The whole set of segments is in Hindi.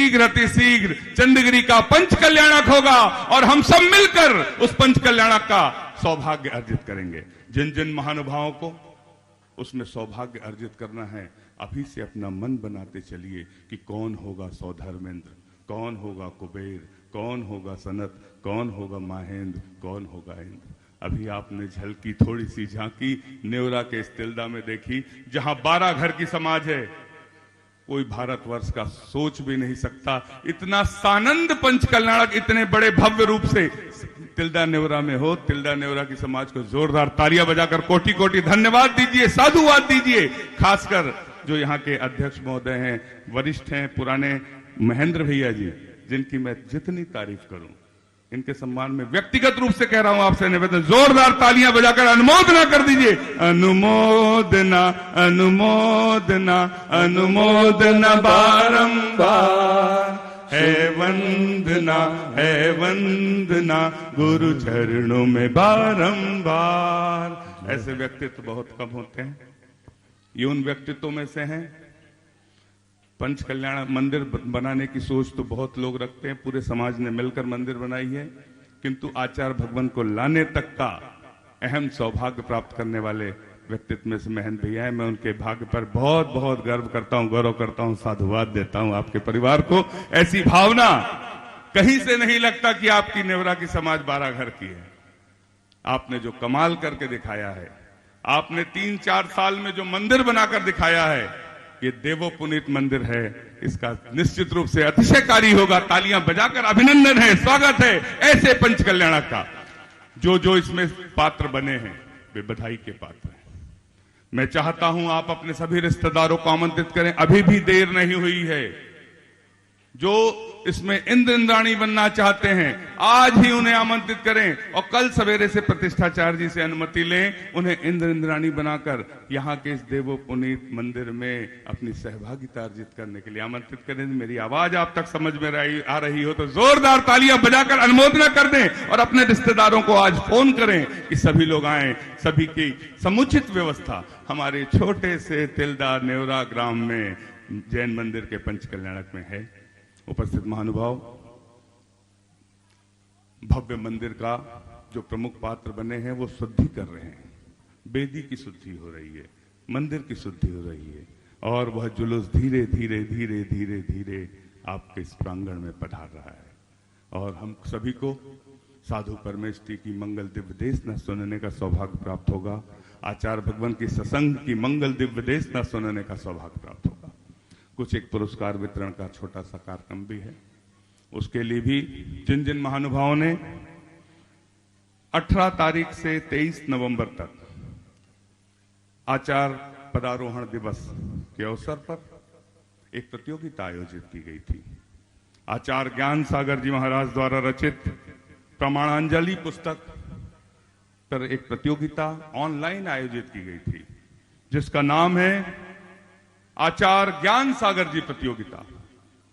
शीघ्र अतिशीघ्र चंद्रगिरी का पंच कल्याणक होगा और हम सब मिलकर उस पंच कल्याणक का सौभाग्य अर्जित करेंगे। जिन जिन महानुभावों को उसमें सौभाग्य अर्जित करना है, अभी से अपना मन बनाते चलिए कि कौन होगा सौधर्मेंद्र, कौन होगा कुबेर, कौन होगा सनत, कौन होगा महेंद्र, कौन होगा इंद्र। अभी आपने झलकी, थोड़ी सी झांकी नेवरा के इस तिल्दा में देखी, जहां 12 घर की समाज है। कोई भारतवर्ष का सोच भी नहीं सकता इतना सानंद पंच कल्याणक इतने बड़े भव्य रूप से तिल्दा नेवरा में हो। तिल्दा नेवरा की समाज को जोरदार तालियां बजाकर कोटि कोटि धन्यवाद दीजिए, साधुवाद दीजिए। खासकर जो यहाँ के अध्यक्ष महोदय हैं, वरिष्ठ हैं, पुराने महेंद्र भैया जी, जिनकी मैं जितनी तारीफ करूं, इनके सम्मान में व्यक्तिगत रूप से कह रहा हूं आपसे निवेदन, जोरदार तालियां बजाकर अनुमोदना कर दीजिए। अनुमोदना अनुमोदना अनुमोदना बारंबार, है वंदना गुरु चरणों में बारंबार। ऐसे व्यक्तित्व बहुत कम होते हैं, ये उन व्यक्तित्वों में से हैं। पंच कल्याण मंदिर बनाने की सोच तो बहुत लोग रखते हैं, पूरे समाज ने मिलकर मंदिर बनाई है, किंतु आचार्य भगवान को लाने तक का अहम सौभाग्य प्राप्त करने वाले व्यक्तित्व में से महेंद्र भैया है। मैं उनके भाग्य पर बहुत बहुत गर्व करता हूं, गौरव करता हूं, साधुवाद देता हूं आपके परिवार को। ऐसी भावना कहीं से नहीं लगता कि आपकी नेवरा की समाज 12 घर की है। आपने जो कमाल करके दिखाया है, आपने 3-4 साल में जो मंदिर बनाकर दिखाया है, ये देवो पुनीत मंदिर है, इसका निश्चित रूप से अतिशयकारी होगा। तालियां बजाकर अभिनंदन है, स्वागत है ऐसे पंच कल्याणक का। जो इसमें पात्र बने हैं वे बधाई के पात्र हैं। मैं चाहता हूं आप अपने सभी रिश्तेदारों को आमंत्रित करें, अभी भी देर नहीं हुई है। जो इसमें इंद्र इंद्राणी बनना चाहते हैं, आज ही उन्हें आमंत्रित करें और कल सवेरे से प्रतिष्ठाचार्य जी से अनुमति लें, उन्हें इंद्र इंद्राणी बनाकर यहाँ के इस देवो पुनीत मंदिर में अपनी सहभागिता अर्जित करने के लिए आमंत्रित करें। मेरी आवाज आप तक समझ में आ रही हो तो जोरदार तालियां बजाकर अनुमोदना कर दें और अपने रिश्तेदारों को आज फोन करें कि सभी लोग आए। सभी की समुचित व्यवस्था हमारे छोटे से तिल्दा नेवरा ग्राम में जैन मंदिर के पंच कल्याणक में है। उपस्थित महानुभाव, भव्य मंदिर का जो प्रमुख पात्र बने हैं वो शुद्धि कर रहे हैं। बेदी की शुद्धि हो रही है, मंदिर की शुद्धि हो रही है और वह जुलूस धीरे धीरे धीरे धीरे धीरे आपके इस प्रांगण में पधार रहा है। और हम सभी को साधु परमेष्ठी की मंगल दिव्य देशना सुनने का सौभाग्य प्राप्त होगा। आचार्य भगवान की सत्संग की मंगल दिव्य देशना सुनने का सौभाग्य प्राप्त होगा। कुछ एक पुरस्कार वितरण का छोटा सा कार्यक्रम भी है, उसके लिए भी जिन जिन महानुभावों ने 18 तारीख से 23 नवंबर तक आचार्य पदारोहण दिवस के अवसर पर एक प्रतियोगिता आयोजित की गई थी। आचार्य ज्ञान सागर जी महाराज द्वारा रचित प्रमाणांजलि पुस्तक पर एक प्रतियोगिता ऑनलाइन आयोजित की गई थी, जिसका नाम है आचार्य ज्ञान सागर जी प्रतियोगिता,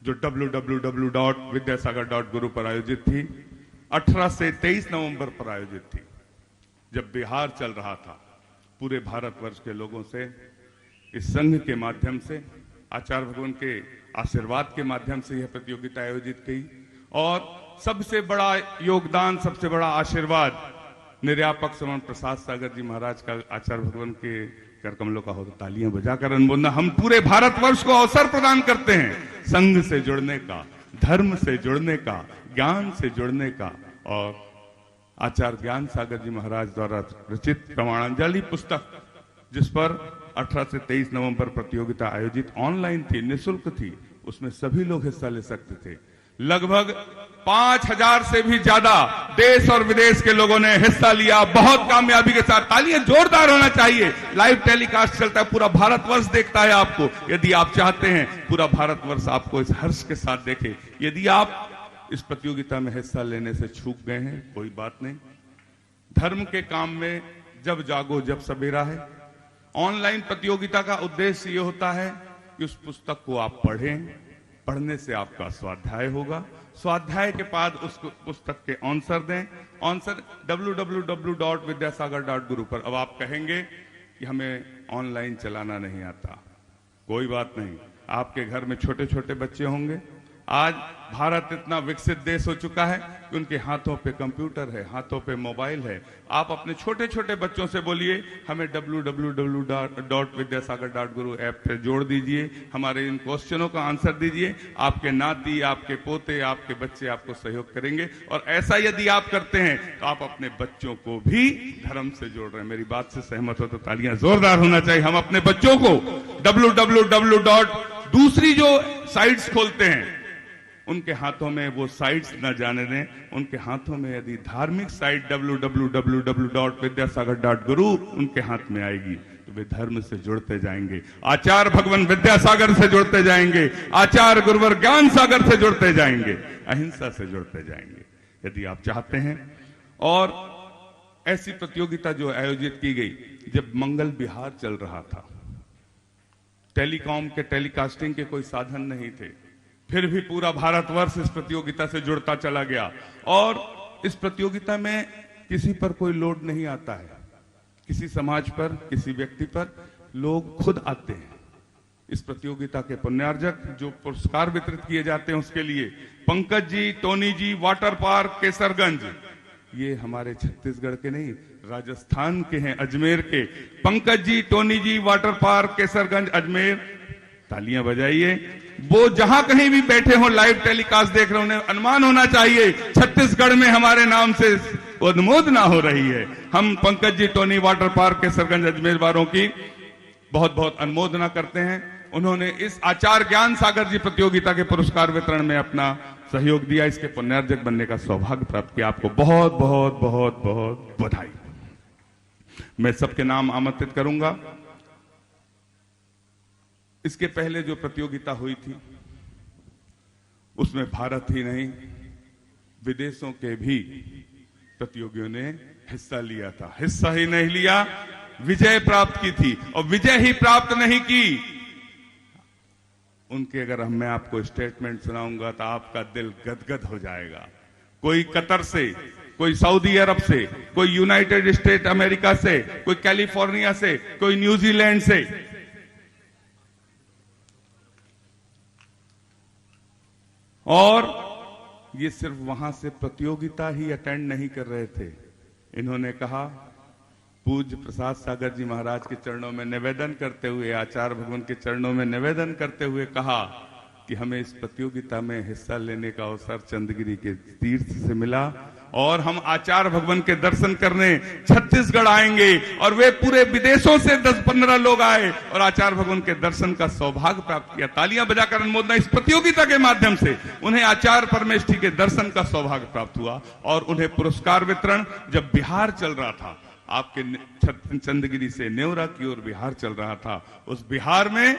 जो www.vidyasagar.guru पर आयोजित थी। 18 से 23 नवंबर पर आयोजित थी। जब बिहार चल रहा था, पूरे भारतवर्ष के लोगों से इस संघ के माध्यम से, आचार्य भगवान के आशीर्वाद के माध्यम से यह प्रतियोगिता आयोजित की। और सबसे बड़ा योगदान, सबसे बड़ा आशीर्वाद निर्यापक समन प्रसाद सागर जी महाराज का आचार्य भगवान के कर कमलों का हो। तो तालियां बजाकर अनुमोदना हम पूरे भारतवर्ष को अवसर प्रदान करते हैं संघ से जुड़ने का, धर्म से जुड़ने का, ज्ञान से जुड़ने का। और आचार्य ज्ञान सागर जी महाराज द्वारा रचित प्रमाणांजलि पुस्तक, जिस पर 18 से 23 नवंबर प्रतियोगिता आयोजित ऑनलाइन थी, निःशुल्क थी, उसमें सभी लोग हिस्सा ले सकते थे। लगभग 5000 से भी ज्यादा देश और विदेश के लोगों ने हिस्सा लिया, बहुत कामयाबी के साथ। तालियां जोरदार होना चाहिए। लाइव टेलीकास्ट चलता है, पूरा भारतवर्ष देखता है आपको। यदि आप चाहते हैं पूरा भारतवर्ष आपको इस हर्ष के साथ देखे, यदि आप इस प्रतियोगिता में हिस्सा लेने से चूक गए हैं, कोई बात नहीं। धर्म के काम में जब जागो जब सवेरा है। ऑनलाइन प्रतियोगिता का उद्देश्य ये होता है कि उस पुस्तक को आप पढ़ें, पढ़ने से आपका स्वाध्याय होगा, स्वाध्याय के बाद उस पुस्तक के आंसर दें। आंसर www.vidyasagar.guru पर। अब आप कहेंगे कि हमें ऑनलाइन चलाना नहीं आता, कोई बात नहीं। आपके घर में छोटे छोटे बच्चे होंगे, आज भारत इतना विकसित देश हो चुका है कि उनके हाथों पे कंप्यूटर है, हाथों पे मोबाइल है। आप अपने छोटे छोटे बच्चों से बोलिए हमें www.vidyasagar.guru ऐप पे जोड़ दीजिए, हमारे इन क्वेश्चनों का आंसर दीजिए। आपके नाती, आपके पोते, आपके बच्चे आपको सहयोग करेंगे। और ऐसा यदि आप करते हैं तो आप अपने बच्चों को भी धर्म से जोड़ रहे हैं। मेरी बात से सहमत हो तो तालियां जोरदार होना चाहिए। हम अपने बच्चों को www. दूसरी जो साइट्स खोलते हैं उनके हाथों में वो साइट्स न जाने दें। उनके हाथों में यदि धार्मिक साइट www.vidyasagar.guru उनके हाथ में आएगी तो वे धर्म से जुड़ते जाएंगे, आचार्य भगवान विद्यासागर से जुड़ते जाएंगे, आचार्य गुरुवर ज्ञान सागर से जुड़ते जाएंगे, अहिंसा से जुड़ते जाएंगे यदि आप चाहते हैं। और ऐसी प्रतियोगिता जो आयोजित की गई जब मंगल विहार चल रहा था, टेलीकॉम के टेलीकास्टिंग के कोई साधन नहीं थे, फिर भी पूरा भारतवर्ष इस प्रतियोगिता से जुड़ता चला गया। और इस प्रतियोगिता में किसी पर कोई लोड नहीं आता है, किसी समाज पर, किसी व्यक्ति पर, लोग खुद आते हैं। इस प्रतियोगिता के पुण्यार्जक जो पुरस्कार वितरित किए जाते हैं उसके लिए पंकज जी, टोनी जी, वाटर पार्क केसरगंज, ये हमारे छत्तीसगढ़ के नहीं, राजस्थान के हैं, अजमेर के। पंकज जी, टोनी जी, वाटर पार्क केसरगंज, अजमेर, तालियां बजाइए। वो जहां कहीं भी बैठे हो, लाइव टेलीकास्ट देख रहे हो, उन्हें अनुमान होना चाहिए छत्तीसगढ़ में हमारे नाम से अनुमोदना हो रही है। हम Pankaj ji, Tony, water park Kesarganj, Ajmer वालों की बहुत बहुत अनुमोदना करते हैं। उन्होंने इस आचार्य ज्ञान सागर जी प्रतियोगिता के पुरस्कार वितरण में अपना सहयोग दिया, इसके पुण्यार्जक बनने का सौभाग्य प्राप्त किया। आपको बहुत बहुत बहुत बहुत बधाई। मैं सबके नाम आमंत्रित करूंगा। इसके पहले जो प्रतियोगिता हुई थी उसमें भारत ही नहीं विदेशों के भी प्रतियोगियों ने हिस्सा लिया था। हिस्सा ही नहीं लिया, विजय प्राप्त की थी। और विजय ही प्राप्त नहीं की, उनके अगर मैं आपको स्टेटमेंट सुनाऊंगा तो आपका दिल गदगद हो जाएगा। कोई कतर से, कोई सऊदी अरब से, कोई यूनाइटेड स्टेट अमेरिका से, कोई कैलिफोर्निया से, कोई न्यूजीलैंड से, और ये सिर्फ वहां से प्रतियोगिता ही अटेंड नहीं कर रहे थे। इन्होंने कहा, पूज्य प्रसाद सागर जी महाराज के चरणों में निवेदन करते हुए, आचार्य भगवान के चरणों में निवेदन करते हुए कहा कि हमें इस प्रतियोगिता में हिस्सा लेने का अवसर चंद्रगिरी के तीर्थ से मिला और हम आचार्य भगवान के दर्शन करने छत्तीसगढ़ आएंगे। और वे पूरे विदेशों से 10-15 लोग आए और आचार्य भगवान के दर्शन का सौभाग्य प्राप्त किया। तालियां बजाकर अनुमोदना। इस प्रतियोगिता के माध्यम से उन्हें आचार्य परमेष्ठी के दर्शन का सौभाग्य प्राप्त हुआ। और उन्हें पुरस्कार वितरण जब बिहार चल रहा था, आपके चंद्रगिरी से नेवरा की ओर बिहार चल रहा था, उस बिहार में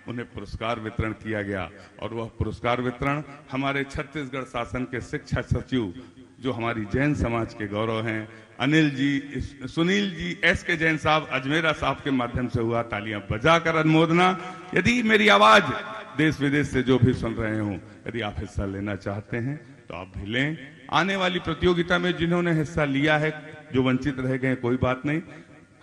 उन्हें पुरस्कार वितरण किया गया। और वह पुरस्कार वितरण हमारे छत्तीसगढ़ शासन के शिक्षा सचिव, जो हमारी जैन समाज के गौरव हैं, अनिल जी, सुनील जी, एस.के. जैन साहब, अजमेरा साहब के माध्यम से हुआ। तालियां बजाकर अनुमोदना। यदि मेरी आवाज देश विदेश से जो भी सुन रहे हो, यदि आप हिस्सा लेना चाहते हैं तो आप भी लें। आने वाली प्रतियोगिता में जिन्होंने हिस्सा लिया है, जो वंचित रह गए, कोई बात नहीं।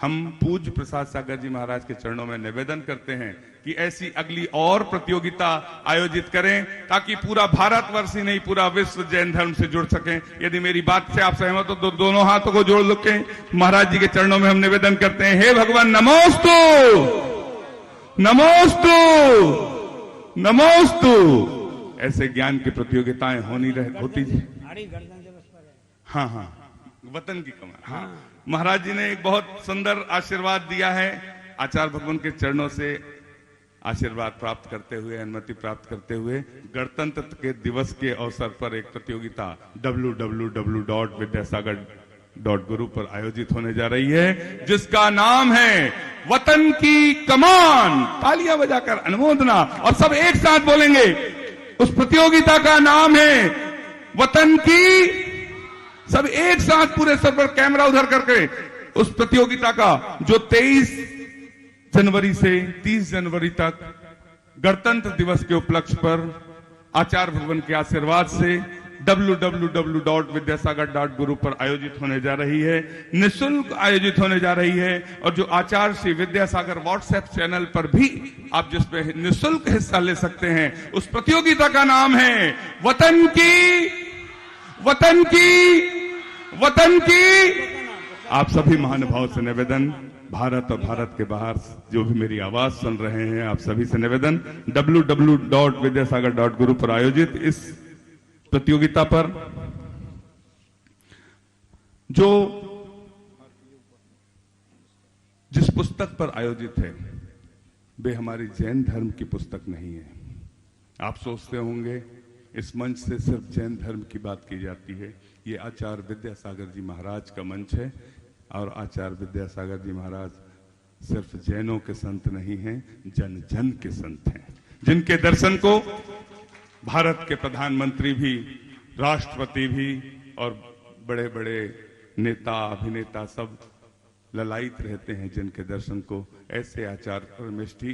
हम पूज्य प्रसाद सागर जी महाराज के चरणों में निवेदन करते हैं कि ऐसी अगली और प्रतियोगिता आयोजित करें ताकि पूरा भारतवर्ष ही नहीं, पूरा विश्व जैन धर्म से जुड़ सके। यदि मेरी बात से आप सहमत हो तो दोनों हाथों को जोड़ लो। महाराज जी के चरणों में हम निवेदन करते हैं, हे भगवान नमोस्तु, नमोस्तु, नमोस्तु। ऐसे ज्ञान की प्रतियोगिताएं होती जी। हाँ हाँ, वतन की कमान। हाँ, महाराज जी ने एक बहुत सुंदर आशीर्वाद दिया है। आचार्य भगवान के चरणों से आशीर्वाद प्राप्त करते हुए, अनुमति प्राप्त करते हुए, गणतंत्र के दिवस के अवसर पर एक प्रतियोगिता www.vidyasagar.guru पर आयोजित होने जा रही है, जिसका नाम है वतन की कमान। तालियां बजाकर अनुमोदना। और सब एक साथ बोलेंगे। उस प्रतियोगिता का नाम है वतन की, सब एक साथ पूरे सर पर कैमरा उधर करके, उस प्रतियोगिता का जो 23 जनवरी से 30 जनवरी तक गणतंत्र दिवस के उपलक्ष्य पर आचार्य भगवान के आशीर्वाद से www.vidyasagar.guru पर आयोजित होने जा रही है, निःशुल्क आयोजित होने जा रही है। और जो आचार्य श्री विद्यासागर व्हाट्सएप चैनल पर भी आप जिसमें निःशुल्क हिस्सा ले सकते हैं, उस प्रतियोगिता का नाम है वतन की। आप सभी महानुभाव से निवेदन, भारत और भारत के बाहर जो भी मेरी आवाज सुन रहे हैं, आप सभी से निवेदन, www.vidyasagar.guru पर आयोजित इस प्रतियोगिता पर जिस पुस्तक पर आयोजित है वे हमारी जैन धर्म की पुस्तक नहीं है। आप सोचते होंगे इस मंच से सिर्फ जैन धर्म की बात की जाती है। ये आचार्य विद्यासागर जी महाराज का मंच है और आचार्य विद्यासागर जी महाराज सिर्फ जैनों के संत नहीं हैं, जन जन के संत हैं, जिनके दर्शन को भारत के प्रधानमंत्री भी, राष्ट्रपति भी और बड़े बड़े नेता अभिनेता सब ललायित रहते हैं, जिनके दर्शन को ऐसे आचार्य परमेष्ठी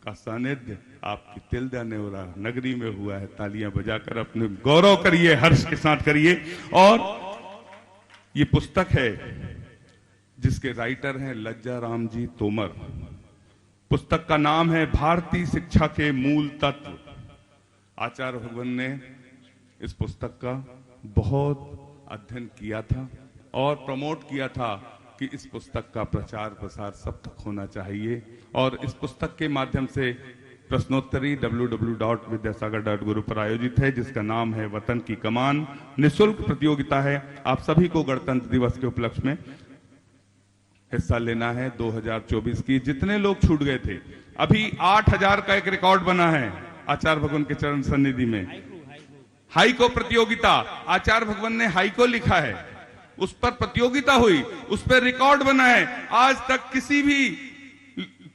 का सानिध्य आपकी तिल्दा नेवरा नगरी में हुआ है। तालियां बजाकर अपने गौरव करिए, हर्ष के साथ करिए। और ये पुस्तक है जिसके राइटर हैं लज्जा राम जी तोमर। पुस्तक का नाम है भारतीय शिक्षा के मूल तत्व। आचार्य भगवान ने इस पुस्तक का बहुत अध्ययन किया था और प्रमोट किया था कि इस पुस्तक का प्रचार प्रसार सब तक होना चाहिए। और इस पुस्तक के माध्यम से प्रश्नोत्तरी www.vidyasagar.guru पर आयोजित है, जिसका नाम है वतन की कमान। निःशुल्क प्रतियोगिता है। आप सभी को गणतंत्र दिवस के उपलक्ष्य में हिस्सा लेना है 2024 की। जितने लोग छूट गए थे, अभी 8000 का एक रिकॉर्ड बना है आचार्य भगवान के चरण सन्निधि में। हाइको प्रतियोगिता, आचार्य भगवान ने हाइको लिखा है, उस पर प्रतियोगिता हुई, उस पर रिकॉर्ड बना है। आज तक किसी भी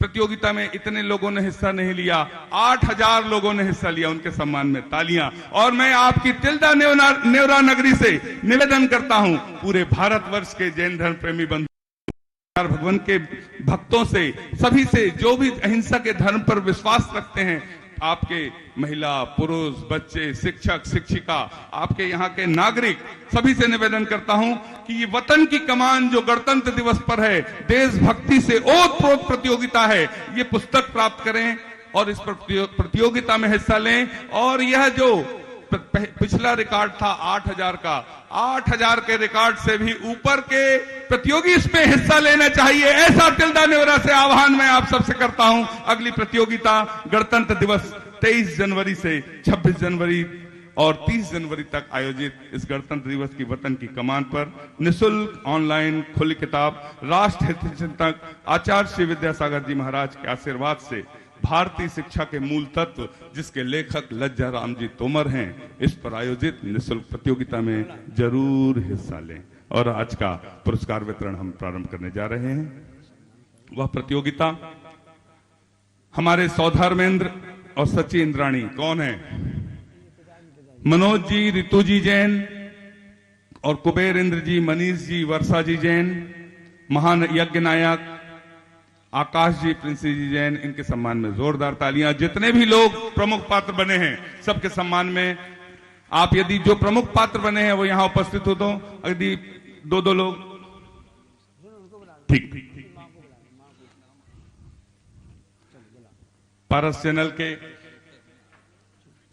प्रतियोगिता में इतने लोगों ने हिस्सा नहीं लिया। 8000 लोगों ने हिस्सा लिया, उनके सम्मान में तालियां। और मैं आपकी तिल्दा नेवरा नगरी से निवेदन करता हूं, पूरे भारतवर्ष के जैन धर्म प्रेमी बंधु भगवान के भक्तों से, सभी से, जो भी अहिंसा के धर्म पर विश्वास रखते हैं, आपके महिला पुरुष बच्चे शिक्षक शिक्षिका आपके यहाँ के नागरिक सभी से निवेदन करता हूं कि ये वतन की कमान जो गणतंत्र दिवस पर है, देशभक्ति से ओतप्रोत प्रतियोगिता है, ये पुस्तक प्राप्त करें और इस प्रतियोगिता में हिस्सा लें। और यह जो पिछला रिकॉर्ड था 8000 का, 8000 के रिकॉर्ड से भी ऊपर के प्रतियोगी इसमें हिस्सा लेना चाहिए, ऐसा तिल्दा नेवरा से आह्वान मैं आप सबसे करता हूं। अगली प्रतियोगिता गणतंत्र दिवस 23 जनवरी से 26 जनवरी और 30 जनवरी तक आयोजित इस गणतंत्र दिवस की वतन की कमान पर निःशुल्क ऑनलाइन खुली किताब राष्ट्र हित चिंतक आचार्य श्री विद्यासागर जी महाराज के आशीर्वाद से भारतीय शिक्षा के मूल तत्व, जिसके लेखक लज्जा राम जी तोमर हैं, इस पर आयोजित निःशुल्क प्रतियोगिता में जरूर हिस्सा लें। और आज का पुरस्कार वितरण हम प्रारंभ करने जा रहे हैं। वह प्रतियोगिता हमारे सौधर्मेंद्र और सची इंद्राणी कौन है? मनोज जी, रितु जी जैन और कुबेर इंद्र जी, मनीष जी, वर्षा जी जैन, महान यज्ञ नायक आकाश जी, प्रिंसी जी जैन, इनके सम्मान में जोरदार तालियां। जितने भी लोग प्रमुख पात्र बने हैं सबके सम्मान में आप, यदि जो प्रमुख पात्र बने हैं वो यहां उपस्थित हो तो, यदि दो लोग ठीक। पारस चैनल के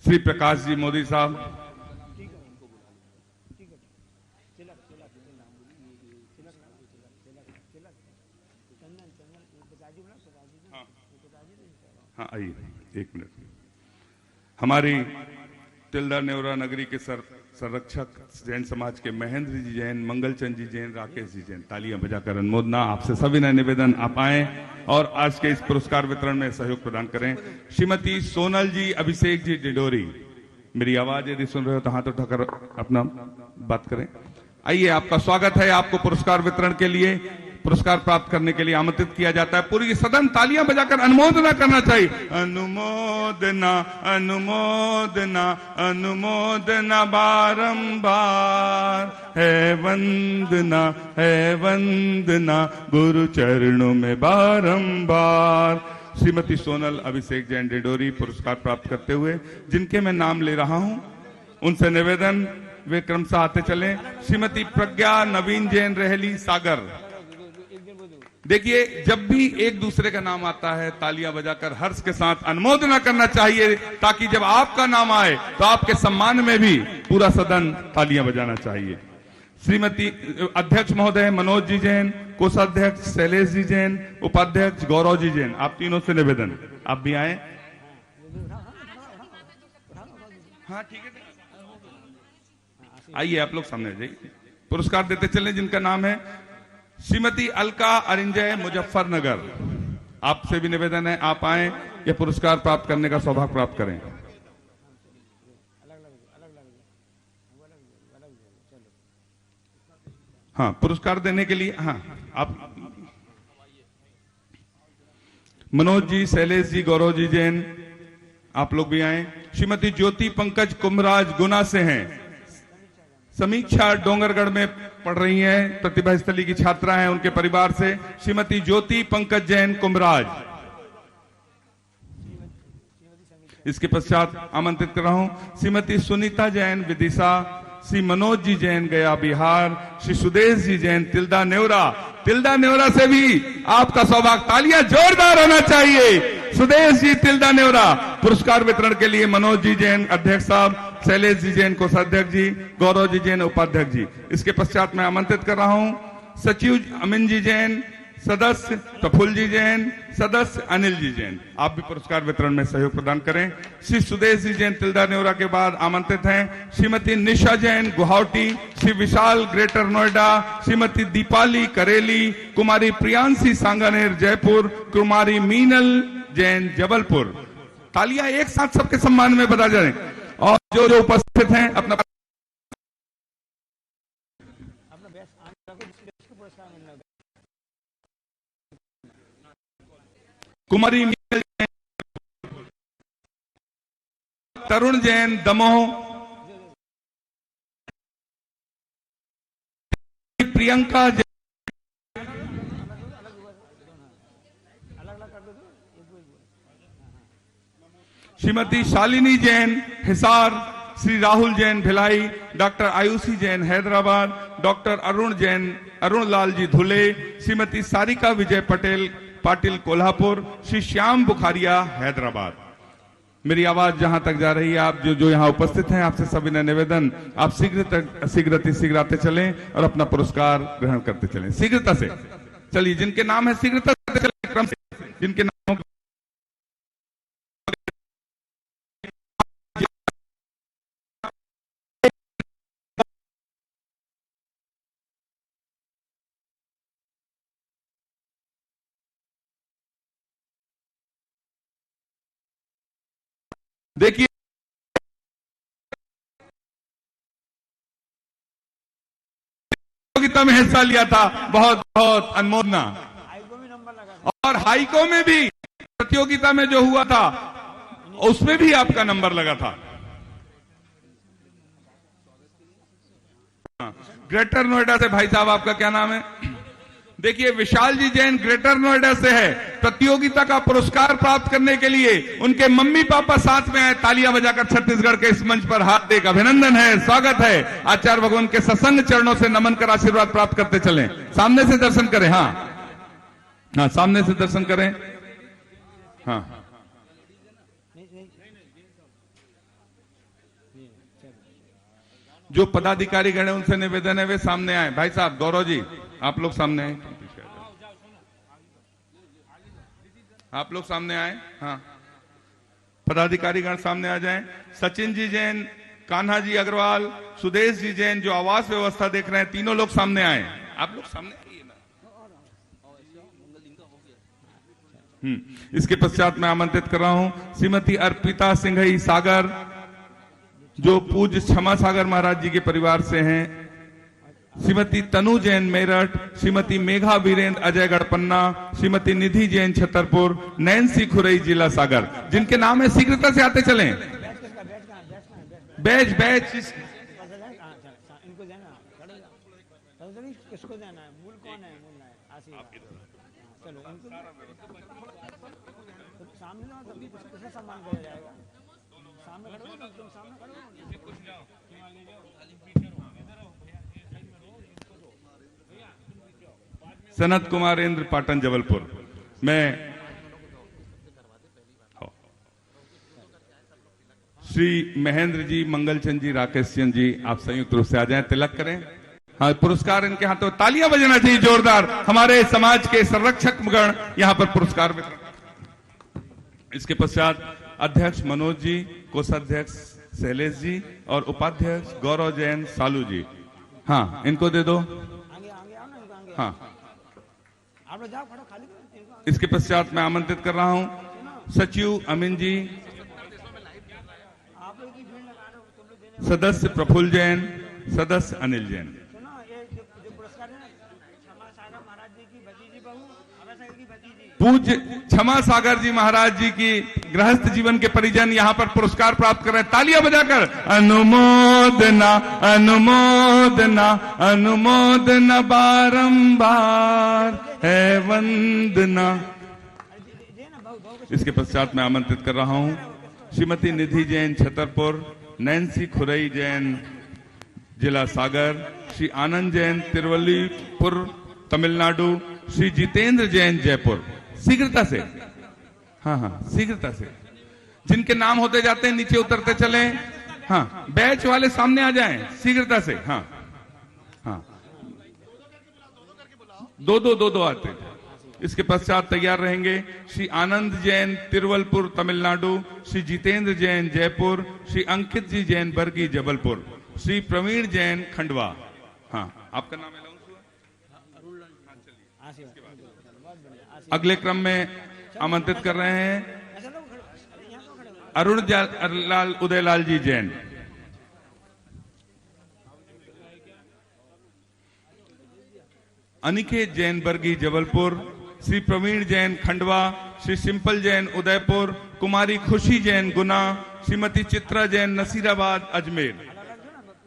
श्री प्रकाश जी मोदी साहब, हाँ आइए एक मिनट। हमारी तिल्दा नेवरा नगरी के संरक्षक जैन समाज के महेंद्र जी जैन, मंगलचंद जी जैन, राकेश जी जैन, तालियां बजाकर अनुमोदना। आपसे सभी ने निवेदन, आप आए और आज के इस पुरस्कार वितरण में सहयोग प्रदान करें। श्रीमती सोनल जी, अभिषेक जी डिडोरी, मेरी आवाज यदि सुन रहे हो तो हाथ उठाकर अपना बात करें। आइए, आपका स्वागत है। आपको पुरस्कार वितरण के लिए, पुरस्कार प्राप्त करने के लिए आमंत्रित किया जाता है। पूरी सदन तालियां बजाकर अनुमोदना करना चाहिए। अनुमोदना अनुमोदना अनुमोदना बारंबार, है वंदना गुरु चरणों में बारंबार। श्रीमती सोनल अभिषेक जैन डिडोरी पुरस्कार प्राप्त करते हुए, जिनके मैं नाम ले रहा हूं, उनसे निवेदन वे क्रमशः आते चले। श्रीमती प्रज्ञा नवीन जैन रहेली सागर। देखिए, जब भी एक दूसरे का नाम आता है तालियां बजाकर हर्ष के साथ अनुमोदना करना चाहिए, ताकि जब आपका नाम आए तो आपके सम्मान में भी पूरा सदन तालियां बजाना चाहिए। श्रीमती अध्यक्ष महोदय मनोज जी जैन, कोषाध्यक्ष शैलेश जी जैन, उपाध्यक्ष गौरव जी जैन, आप तीनों से निवेदन आप भी आए। हाँ ठीक है, आइए आप लोग सामने आ जाइए। पुरस्कार देते चले जिनका नाम है श्रीमती अलका अरिंजय मुजफ्फरनगर। आपसे भी निवेदन है आप आए, यह पुरस्कार प्राप्त करने का सौभाग्य प्राप्त करें। हाँ, पुरस्कार देने के लिए हाँ आप मनोज जी, शैलेश जी, गौरव जी जैन, आप लोग भी आए। श्रीमती ज्योति पंकज कुमराज गुना से हैं, समीक्षा डोंगरगढ़ में पढ़ रही हैं, प्रतिभा स्थली की छात्रा हैं, उनके परिवार से श्रीमती ज्योति पंकज जैन कुमराज। इसके पश्चात आमंत्रित कर रहा हूं श्रीमती सुनीता जैन विदिशा, श्री मनोज जी जैन गया बिहार, श्री सुदेश जी जैन तिल्दा नेवरा। तिल्दा नेवरा से भी आपका सौभाग्य, तालियां जोरदार होना चाहिए। सुदेश जी तिल्दा नेवरा। पुरस्कार वितरण के लिए मनोज जी जैन अध्यक्ष साहब, शैलेश जी जैन कोषाध्यक्ष जी, गौरव जी जैन उपाध्यक्ष जी। इसके पश्चात मैं आमंत्रित कर रहा हूं सचिव अमिन जी जैन, सदस्य प्रफुल्ल जी जैन, सदस्य अनिल जी जैन, आप भी पुरस्कार वितरण में सहयोग प्रदान करें। श्री सुदेश जी जैन तिल्दा नेवरा के बाद आमंत्रित हैं श्रीमती निशा जैन गुवाहाटी, श्री विशाल ग्रेटर नोएडा, श्रीमती दीपाली करेली, कुमारी प्रियांशी सांगानेर जयपुर, कुमारी मीनल जैन जबलपुर। तालियां एक साथ सबके सम्मान में बजा जाए। और जो जो उपस्थित हैं अपना कुमारी मीनल जैन, तरुण जैन दमोह, प्रियंका जैन, श्रीमती शालिनी जैन हिसार, श्री राहुल जैन भिलाई, डॉक्टर आयुषी जैन हैदराबाद, डॉक्टर अरुण जैन अरुण लाल जी धुले, श्रीमती सारिका विजय पटेल पाटिल कोल्हापुर, श्री श्याम बुखारिया हैदराबाद। मेरी आवाज जहां तक जा रही है, आप जो यहाँ उपस्थित हैं, आपसे सभी ने निवेदन, आप शीघ्र आते चलें और अपना पुरस्कार ग्रहण करते चलें, शीघ्रता से चलिए। जिनके नाम है शीघ्रता से चलें, क्रम से जिनके नाम देखिए, प्रतियोगिता में हिस्सा लिया था, बहुत बहुत अनुमोदना। और हाईको में भी प्रतियोगिता में जो हुआ था उसमें भी आपका नंबर लगा था। ग्रेटर नोएडा से भाई साहब, आपका क्या नाम है? देखिए, विशाल जी जैन ग्रेटर नोएडा से है। प्रतियोगिता का पुरस्कार प्राप्त करने के लिए उनके मम्मी पापा साथ में आए। तालियां बजाकर छत्तीसगढ़ के इस मंच पर हाथ देकर अभिनंदन है, स्वागत है। आचार्य भगवान के सत्संग चरणों से नमन कर आशीर्वाद प्राप्त करते चलें। सामने से दर्शन करें, हाँ, सामने से दर्शन करें, हाँ। जो पदाधिकारी गण है उनसे निवेदन है वे सामने आए। भाई साहब गौरव जी, आप लोग सामने आए, आप लोग सामने आए, हाँ। पदाधिकारी गण सामने आ जाएं। सचिन जी जैन, कान्हा जी अग्रवाल, सुदेश जी जैन जो आवास व्यवस्था देख रहे हैं, तीनों लोग सामने आए। आप लोग सामने आइए ना। इसके पश्चात मैं आमंत्रित कर रहा हूं श्रीमती अर्पिता सिंघई सागर, जो पूज्य क्षमा सागर महाराज जी के परिवार से हैं, श्रीमती तनु जैन मेरठ, श्रीमती मेघा वीरेंद्र अजय गढ़पन्ना, श्रीमती निधि जैन छतरपुर, नैन्सी खुरई जिला सागर। जिनके नाम है शीघ्रता से आते चलें। बैच किसको देना है? मूल कौन है? मूल है चलो सामने ना, तभी किसे सम्मान किया जाएगा? सामने खड़े हो, तुम सामने खड़े हो, कुछ जाओ, ले जाओ। सनत कुमार इंद्र, पाटन जबलपुर। मैं श्री महेंद्र जी, मंगलचंद जी, राकेश चंद जी, आप संयुक्त रूप से आ जाएं, तिलक करें। हाँ, पुरस्कार इनके हाथों, तालियां बजना चाहिए जोरदार। हमारे समाज के संरक्षक गण यहाँ पर पुरस्कार वितरण। इसके पश्चात अध्यक्ष मनोज जी, कोषाध्यक्ष शैलेश जी और उपाध्यक्ष गौरव जैन, सालू जी। हाँ, इनको दे दो। हाँ, इसके पश्चात मैं आमंत्रित कर रहा हूं सचिव अमीन जी, सदस्य प्रफुल्ल जैन, सदस्य अनिल जैन। पूज्य क्षमा सागर जी महाराज जी की गृहस्थ जीवन के परिजन यहाँ पर पुरस्कार प्राप्त कर रहे हैं, तालियां बजाकर। अनुमोदना अनुमोदना अनुमोदना बारंबार है वंदना। इसके पश्चात मैं आमंत्रित कर रहा हूं श्रीमती निधि जैन, छतरपुर, नैन्सी खुरई जैन, जिला सागर, श्री आनंद जैन, तिरुवल्लीपुर, तमिलनाडु, श्री जितेंद्र जैन, जयपुर। शीघ्रता से, हाँ हाँ, शीघ्रता से। जिनके नाम होते जाते हैं नीचे उतरते चले। हाँ, बैच वाले सामने आ जाएं, शीघ्रता से। हाँ हाँ, दो आते। इसके पश्चात तैयार रहेंगे श्री आनंद जैन, तिरुवल्लपुर, तमिलनाडु, श्री जितेंद्र जैन, जयपुर, श्री अंकित जी जैन, बरगी, जबलपुर, श्री प्रवीण जैन, खंडवा। हाँ, आपका नाम है? अगले क्रम में आमंत्रित कर रहे हैं अरुण लाल उदयलाल जी जैन, अनिकेत जैन, बरगी, जबलपुर, श्री प्रवीण जैन, खंडवा, श्री सिंपल जैन, उदयपुर, कुमारी खुशी जैन, गुना, श्रीमती चित्रा जैन, नसीराबाद, अजमेर।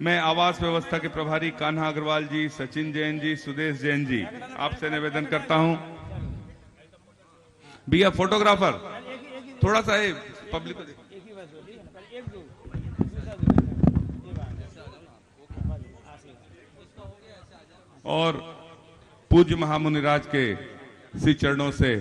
मैं आवास व्यवस्था के प्रभारी कान्हा अग्रवाल जी, सचिन जैन जी, सुदेश जैन जी, आपसे निवेदन करता हूं भैया फोटोग्राफर थोड़ा सा पब्लिक को और पूज्य महामुनिराज के श्री चरणों से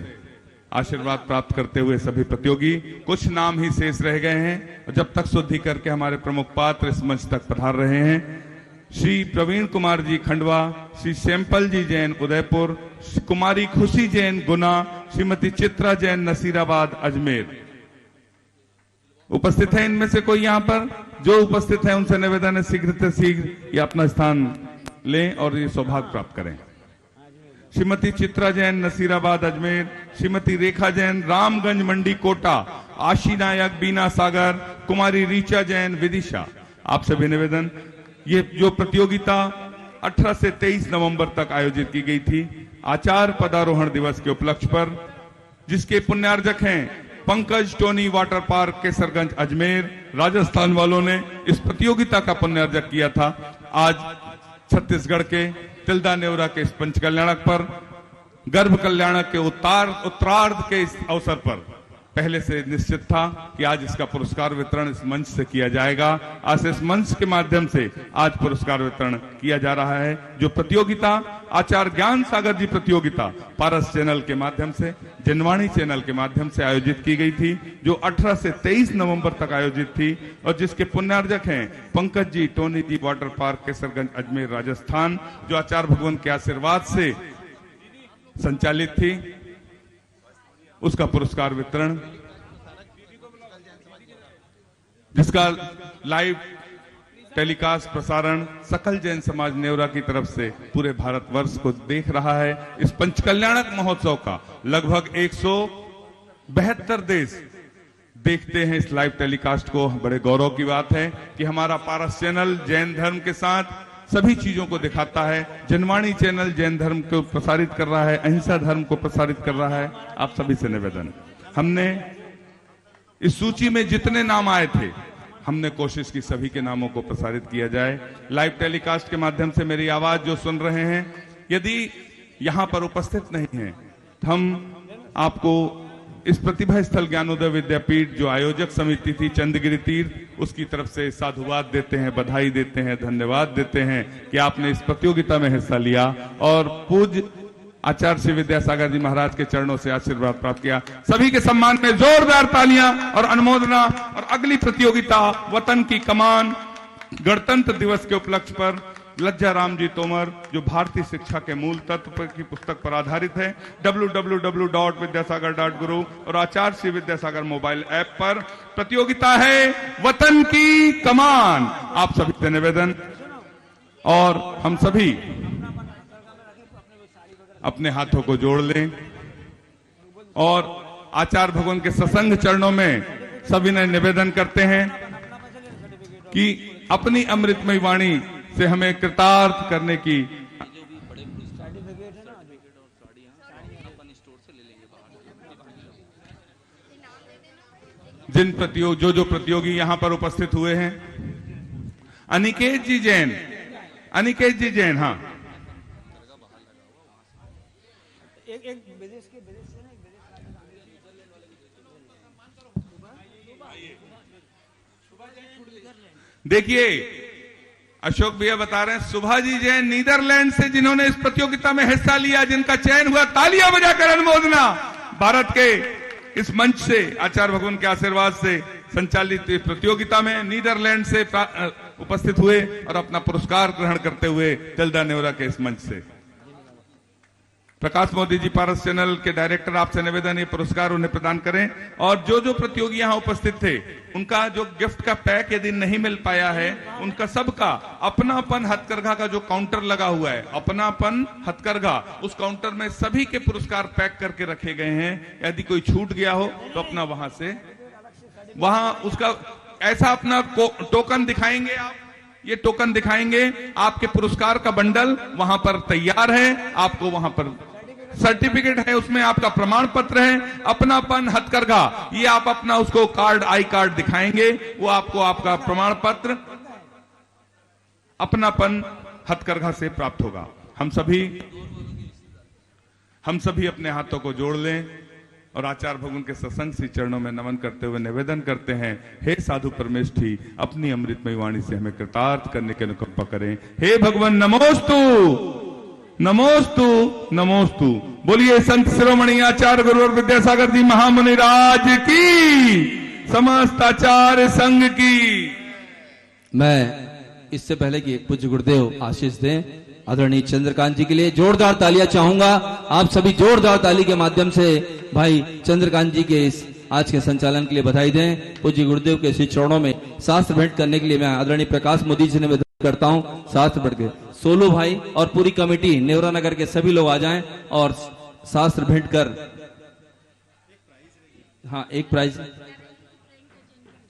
आशीर्वाद प्राप्त करते हुए सभी प्रतियोगी, कुछ नाम ही शेष रह गए हैं और जब तक शुद्धि करके हमारे प्रमुख पात्र इस मंच तक पधार रहे हैं। श्री प्रवीण कुमार जी, खंडवा, श्री सैंपल जी जैन, उदयपुर, कुमारी खुशी जैन, गुना, श्रीमती चित्रा जैन, नसीराबाद, अजमेर। उपस्थित है इनमें से कोई यहाँ पर? जो उपस्थित है उनसे निवेदन है शीघ्र से शीघ्र ये अपना स्थान लें और ये सौभाग्य प्राप्त करें। श्रीमती चित्रा जैन, नसीराबाद, अजमेर, श्रीमती रेखा जैन, रामगंज मंडी, कोटा, आशी नायक, बीना सागर, कुमारी रीचा जैन, विदिशा। आप सभी निवेदन, ये जो प्रतियोगिता 18 से 23 नवंबर तक आयोजित की गई थी आचार्य पदारोहण दिवस के उपलक्ष्य पर, जिसके पुण्यार्जक हैं Pankaj Tony, water park, Kesarganj, Ajmer, Rajasthan वालों ने इस प्रतियोगिता का पुण्यार्जक किया था। आज छत्तीसगढ़ के तिल्दा नेवरा के इस पंच कल्याणक पर, गर्भ कल्याणक के उत्तरार्ध के इस अवसर पर पहले से निश्चित था कि आज इसका पुरस्कार वितरण इस मंच से किया जाएगा। आज इस मंच के माध्यम से आज पुरस्कार वितरण किया जा रहा है। जो प्रतियोगिता आचार्य ज्ञान सागर जी प्रतियोगिता पारस चैनल के माध्यम से, जनवाणी चैनल के माध्यम से आयोजित की गई थी, जो 18 से 23 नवंबर तक आयोजित थी और जिसके पुण्यार्जक हैं पंकज जी, टोनी जी, वाटर पार्क, केसरगंज, अजमेर, राजस्थान, जो आचार्य भगवान के आशीर्वाद से संचालित थी, उसका पुरस्कार वितरण, जिसका लाइव टेलीकास्ट प्रसारण सकल जैन समाज नेवरा की तरफ से पूरे भारतवर्ष को देख रहा है। इस पंचकल्याणक महोत्सव का लगभग 172 देश देखते हैं इस लाइव टेलीकास्ट को। बड़े गौरव की बात है कि हमारा पारस चैनल जैन धर्म के साथ सभी चीजों को दिखाता है। जनवाणी चैनल जैन धर्म को प्रसारित कर रहा है, अहिंसा धर्म को प्रसारित कर रहा है। आप सभी से निवेदन, हमने इस सूची में जितने नाम आए थे हमने कोशिश की सभी के नामों को प्रसारित किया जाए। लाइव टेलीकास्ट के माध्यम से मेरी आवाज जो सुन रहे हैं, यदि यहां पर उपस्थित नहीं है, हम आपको इस प्रतिभा स्थल ज्ञानोदय विद्यापीठ जो आयोजक समिति थी चंद्रगिरी तीर्थ, उसकी तरफ से साधुवाद देते हैं, बधाई देते हैं, धन्यवाद देते हैं कि आपने इस प्रतियोगिता में हिस्सा लिया और पूज्य आचार्य श्री विद्यासागर जी महाराज के चरणों से आशीर्वाद प्राप्त किया। सभी के सम्मान में जोरदार तालियां और अनुमोदना। और अगली प्रतियोगिता वतन की कमान, गणतंत्र दिवस के उपलक्ष्य पर लज्जा राम जी तोमर, जो भारतीय शिक्षा के मूल तत्व की पुस्तक पर आधारित है, www.vidyasagar.guru और आचार्य श्री विद्यासागर मोबाइल ऐप पर प्रतियोगिता है वतन की कमान। आप सभी से निवेदन, और हम सभी अपने हाथों को जोड़ लें और आचार्य भगवान के सत्संग चरणों में सभी ने निवेदन करते हैं कि अपनी अमृतमयी वाणी से हमें कृतार्थ करने की। जिन जो प्रतियोगी यहां पर उपस्थित हुए हैं, अनिकेत जी जैन, अनिकेत जी जैन, हाँ, एक विदेश से देखिए अशोक भैया बता रहे हैं, सुभा जी जैन नीदरलैंड से, जिन्होंने इस प्रतियोगिता में हिस्सा लिया, जिनका चयन हुआ, तालियां बजाकर अनुमोदना। भारत के इस मंच से आचार्य भगवान के आशीर्वाद से संचालित इस प्रतियोगिता में नीदरलैंड से उपस्थित हुए और अपना पुरस्कार ग्रहण करते हुए जल्दा नेवरा के इस मंच से प्रकाश मोदी जी पारस चैनल के डायरेक्टर, आपसे निवेदन, ये पुरस्कार उन्हें प्रदान करें। और जो प्रतियोगी यहां उपस्थित थे, उनका जो गिफ्ट का पैक यदि नहीं मिल पाया है, उनका सबका अपनापन हथकरघा का जो काउंटर लगा हुआ है, अपनापन हथकरघा, उस काउंटर में सभी के पुरस्कार पैक करके रखे गए हैं। यदि कोई छूट गया हो तो अपना वहां उसका ऐसा अपना टोकन दिखाएंगे आप, ये टोकन दिखाएंगे, आपके पुरस्कार का बंडल वहां पर तैयार है, आपको वहां पर सर्टिफिकेट है, उसमें आपका प्रमाण पत्र है, अपनापन हथकरघा, ये आप अपना उसको कार्ड, आई कार्ड दिखाएंगे, वो आपको आपका प्रमाण पत्र अपनापन हथकरघा से प्राप्त होगा। हम सभी अपने हाथों को जोड़ लें और आचार्य भगवान के सत्संग श्री चरणों में नमन करते हुए निवेदन करते हैं, हे साधु परमेष्ठी, अपनी अमृतमयी वाणी से हमें कृतार्थ करने की अनुकंपा करें। हे भगवान, नमोस्तु नमोस्तु नमोस्तु। बोलिए संत शिरोमणि आचार्य गुरुवर विद्यासागर जी महामुनि राज की, समस्त आचार्य संघ की। मैं इससे पहले कि पूज्य गुरुदेव आशीष दें, आदरणीय चंद्रकांत जी के लिए जोरदार तालियां चाहूंगा। आप सभी जोरदार ताली के माध्यम से भाई चंद्रकांत जी के इस आज के संचालन के लिए बधाई दें। पूज्य गुरुदेव के श्री चरणों में शास्त्र भेंट करने के लिए मैं आदरणीय प्रकाश मोदी जी ने निवेदन करता हूं, शास्त्र भेंट के सोलू भाई और पूरी कमेटी नेवरा नगर के सभी लोग आ जाएं और शास्त्र भेंट कर। हाँ, एक प्राइज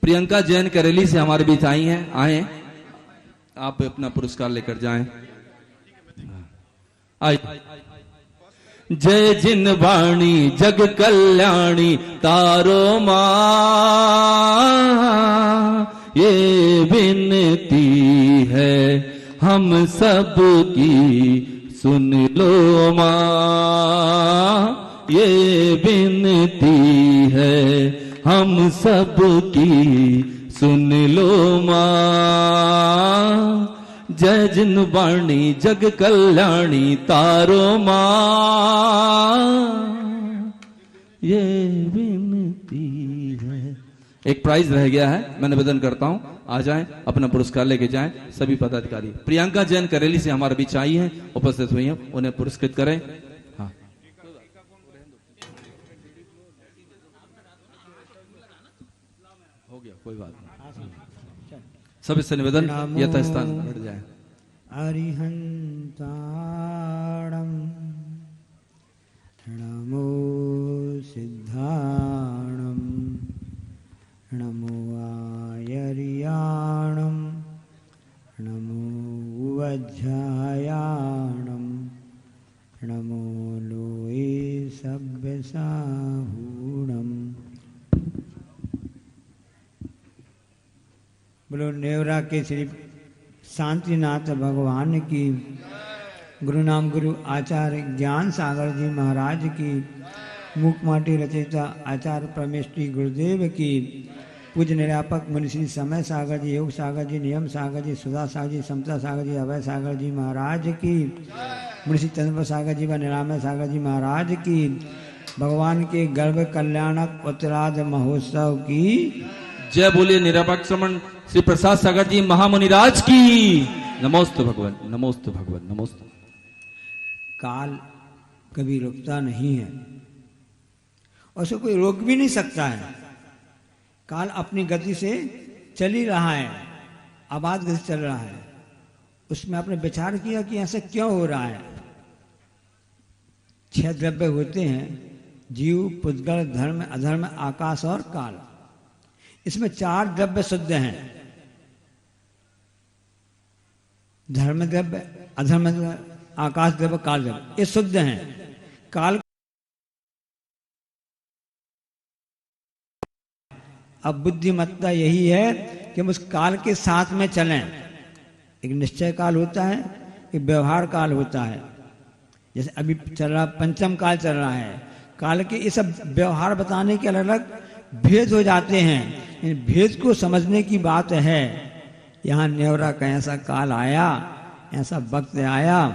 प्रियंका जैन करेली से हमारे बीच आए, आप अपना पुरस्कार लेकर जाएं। जय जिन वाणी जग कल्याणी तारो मां, ये विनती है हम सब की सुन लो मां, ये विनती है हम सब की सुन लो मां। जय जिन वाणी जग कल्याणी तारो मां, ये विनती है। एक प्राइज रह गया है, मैं निवेदन करता हूं, आ जाएं, अपना पुरस्कार लेके जाएं सभी पदाधिकारी। प्रियंका जैन करेली से हमारे बीच आई हैं, उपस्थित हुई हैं, उन्हें पुरस्कृत करें। हाँ, हो गया, कोई बात नहीं। सब इससे निवेदन यथास्थान बैठ जाए। अरिहंताणं नमो सिद्धाणं नमो आयर्याणं नमो वज्रायाणं नमो लोये सभ्यसाहूणम्। बोलो नेवरा के श्री शांतिनाथ भगवान की, गुरु नाम गुरु आचार्य ज्ञान सागर जी महाराज की, मुखमाटी रचयिता आचार्य परमेष्ठी गुरुदेव की, पूज्य निरापक मुनिश्री समय सागर जी, योग सागर जी, नियम सागर जी, सुधा सागर जी, समता सागर जी, अभय सागर जी महाराज की, मुंशी चंद्र सागर जी व निरामय सागर जी महाराज की, भगवान के गर्भ कल्याणक उत्तरार्ध महोत्सव की जय। बोलिए निरापक्ष रमण श्री प्रसाद सागर जी महामुनिराज की नमोस्तु भगवान, नमोस्तु भगवान, नमोस्तु। काल कभी रुकता नहीं है, उसे कोई रोक भी नहीं सकता है। काल अपनी गति से चल ही रहा है, आबाद गति चल रहा है। उसमें आपने विचार किया कि ऐसा क्यों हो रहा है? 6 द्रव्य होते हैं, जीव, पुद्गल, धर्म, अधर्म, आकाश और काल। इसमें 4 द्रव्य शुद्ध हैं, धर्म द्रव्य, अधर्म द्रव्य, आकाश द्रव्य, काल द्रव्य, ये शुद्ध हैं। काल अब बुद्धिमत्ता यही है कि हम उस काल के साथ में चलें। एक निश्चय काल होता है, एक व्यवहार काल होता है। जैसे अभी चल रहा पंचम काल चल रहा है, काल के ये सब व्यवहार बताने के अलग अलग भेद हो जाते हैं। इन भेद को समझने की बात है। यहाँ नेवरा का ऐसा काल आया, ऐसा वक्त आया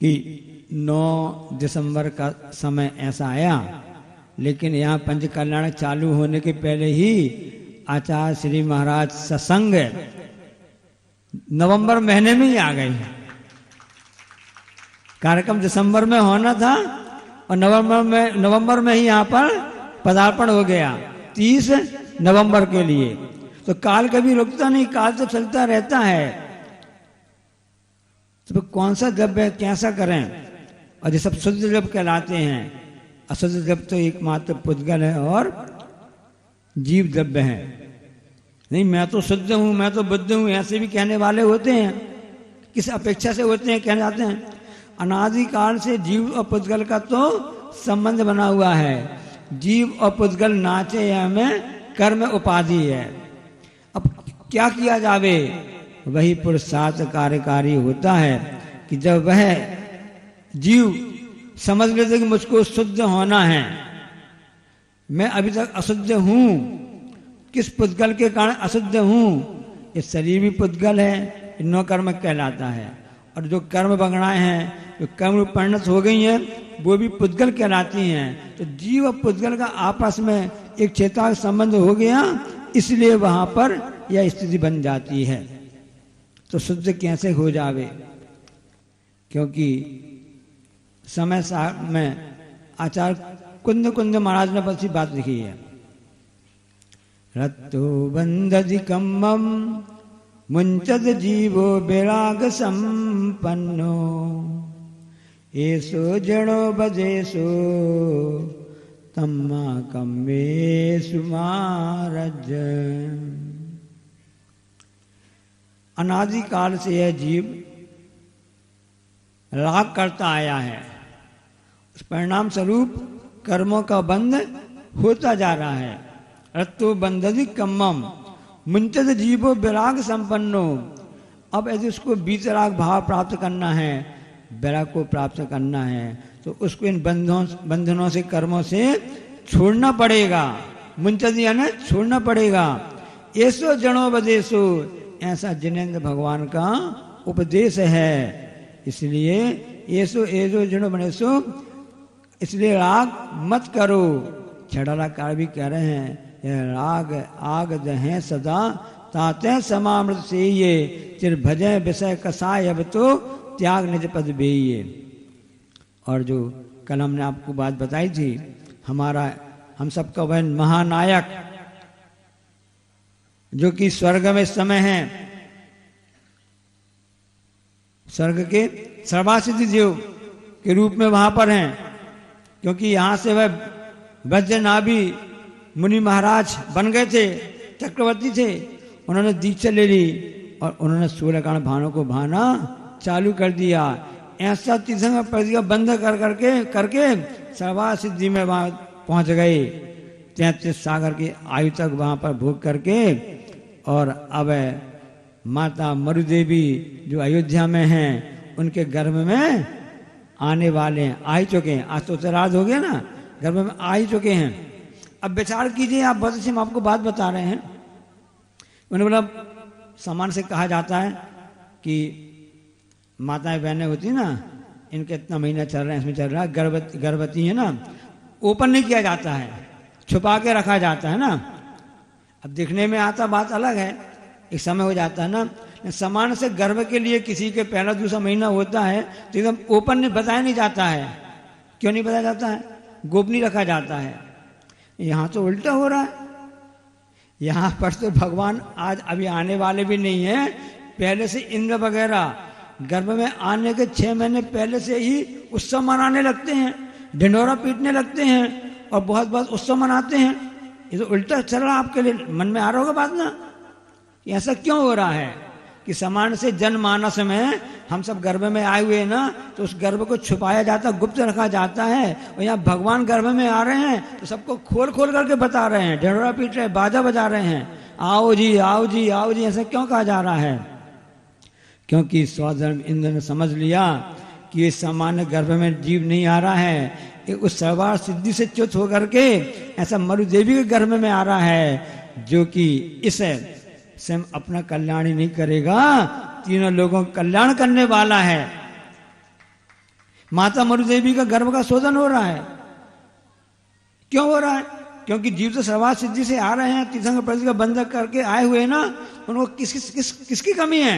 कि 9 दिसंबर का समय ऐसा आया, लेकिन यहाँ पंच कल्याण चालू होने के पहले ही आचार्य श्री महाराज सत्संग नवंबर महीने में ही आ गए। कार्यक्रम दिसंबर में होना था और नवंबर में ही यहाँ पर पदार्पण हो गया 30 नवंबर के लिए। तो काल कभी रुकता नहीं, काल तो चलता रहता है। तो कौन सा द्रव्य कैसा करें? और ये सब शुद्ध द्रव्य कहलाते हैं। अशुद्ध द्रव्य तो एकमात्र पुद्गल है और जीव द्रव्य है। नहीं मैं तो शुद्ध हूं, मैं तो बुद्ध हूं, ऐसे भी कहने वाले होते हैं। किस अपेक्षा से होते हैं, कहने जाते हैं अनादिकाल से जीव और पुद्गल का तो संबंध बना हुआ है। जीव और पुद्गल नाचे हमें कर्म उपाधि है। अब क्या किया जावे? वही पुरुषार्थ कार्यकारी होता है कि जब वह जीव समझ लेते कि मुझको शुद्ध होना है, मैं अभी तक अशुद्ध हूं, किस पुद्गल के कारण अशुद्ध हूं? ये शरीर भी पुद्गल है, नौ कर्म कहलाता है। और जो कर्म बगड़ाए हैं, जो कर्म परिणत हो गई हैं, वो भी पुद्गल कहलाती हैं। तो जीव और पुद्गल का आपस में एक चेता संबंध हो गया, इसलिए वहां पर यह स्थिति बन जाती है। तो शुद्ध कैसे हो जावे? क्योंकि समय साहब में आचार्य कुंद महाराज ने बसी बात लिखी है। रत्तो बंधधिकम्मम मुंचद जीवो विराग संपन्नो एसो जड़ो बजेसो तम्मा कम्मेसु महाराज। अनादिकाल से यह जीव राग करता आया है, उस परिणाम स्वरूप कर्मों का बंध होता जा रहा है। रत्तो बंधधि कम्मम मुंचद जीवो विराग संपन्नो। अब यदि उसको बीतराग भाव प्राप्त करना है, विराग को प्राप्त करना है, तो उसको इन बंधनों से, कर्मों से छोड़ना पड़ेगा। मुंचद यानी छोड़ना पड़ेगा। ऐसो जनो बदेशो, ऐसा जिनेन्द्र भगवान का उपदेश है। इसलिए ऐसो ऐसो जनो बनेसो, इसलिए राग मत करो। छड़ालाकार भी कह रहे हैं, यह राग आग दहें सदा ताते समामृत से ये चिर भजय विषय कसाय अब तो त्याग निज पद बेये। और जो कल हमने आपको बात बताई थी, हमारा हम सबका वह महानायक जो कि स्वर्ग में इस समय है, स्वर्ग के सर्वासिद्धि देव के रूप में वहां पर हैं। क्योंकि यहां से वह वज्रनाभि मुनि महाराज बन गए थे, चक्रवर्ती थे। उन्होंने दीक्षा ले ली और उन्होंने सूर्यकांड भानों को भाना चालू कर दिया। ऐसा तीसरा प्रतिज्ञा बंद करके सर्वासिद्धि में वहां पहुंच गए। 33 सागर की आयु तक वहां पर भोग करके, और अब माता मरुदेवी जो अयोध्या में हैं, उनके गर्भ में आने वाले हैं, आ ही चुके हैं। आज तो उत्तरार्ध हो गया ना, गर्भ में आ ही चुके हैं। अब विचार कीजिए, आप बहुत अच्छी हम आपको बात बता रहे हैं। उन्हें मतलब सामान्य से कहा जाता है कि माताएं बहनें होती ना, इनके इतना महीना चल रहा है, इसमें चल रहा है, गर्भवती है ना, ओपन नहीं किया जाता है, छुपा के रखा जाता है ना। अब दिखने में आता बात अलग है, एक समय हो जाता है ना। समान से गर्भ के लिए किसी के पहला दूसरा महीना होता है तो एकदम ओपन नहीं बताया नहीं जाता है। क्यों नहीं बताया जाता है? गोपनीय रखा जाता है। यहाँ तो उल्टा हो रहा है। यहाँ पर तो भगवान आज अभी आने वाले भी नहीं है, पहले से इंद्र वगैरह गर्भ में आने के 6 महीने पहले से ही उत्सव मनाने लगते हैं, ढिंढोरा पीटने लगते हैं और बहुत बहुत उत्सव मनाते हैं। ये तो उल्टा चल रहा है। आपके लिए मन में आ रहा होगा बात ना, ऐसा क्यों हो रहा है कि समान से जनमानस में हम सब गर्भ में आए हुए ना, तो उस गर्भ को छुपाया जाता, गुप्त रखा जाता है। और यहाँ भगवान गर्भ में आ रहे हैं तो सबको खोल खोल करके बता रहे हैं, ढिंढोरा पीट रहे हैं, बाजा बजा रहे हैं, आओ जी आओ जी आओ जी। ऐसा क्यों कहा जा रहा है? क्योंकि स्वधर्म इंद्र ने समझ लिया कि ये सामान्य गर्भ में जीव नहीं आ रहा है, ये उस सर्वार सिद्धि से च्युत होकर के ऐसा मरुदेवी के गर्भ में आ रहा है, जो कि इसे स्वयं अपना कल्याण ही नहीं करेगा, तीनों लोगों का कल्याण करने वाला है। माता मरुदेवी का गर्भ का शोधन हो रहा है। क्यों हो रहा है? क्योंकि जीव तो सर्वार सिद्धि से आ रहे हैं, तीर्थंकर प्रति का बंधन करके आए हुए ना, उनको किसकी कमी है?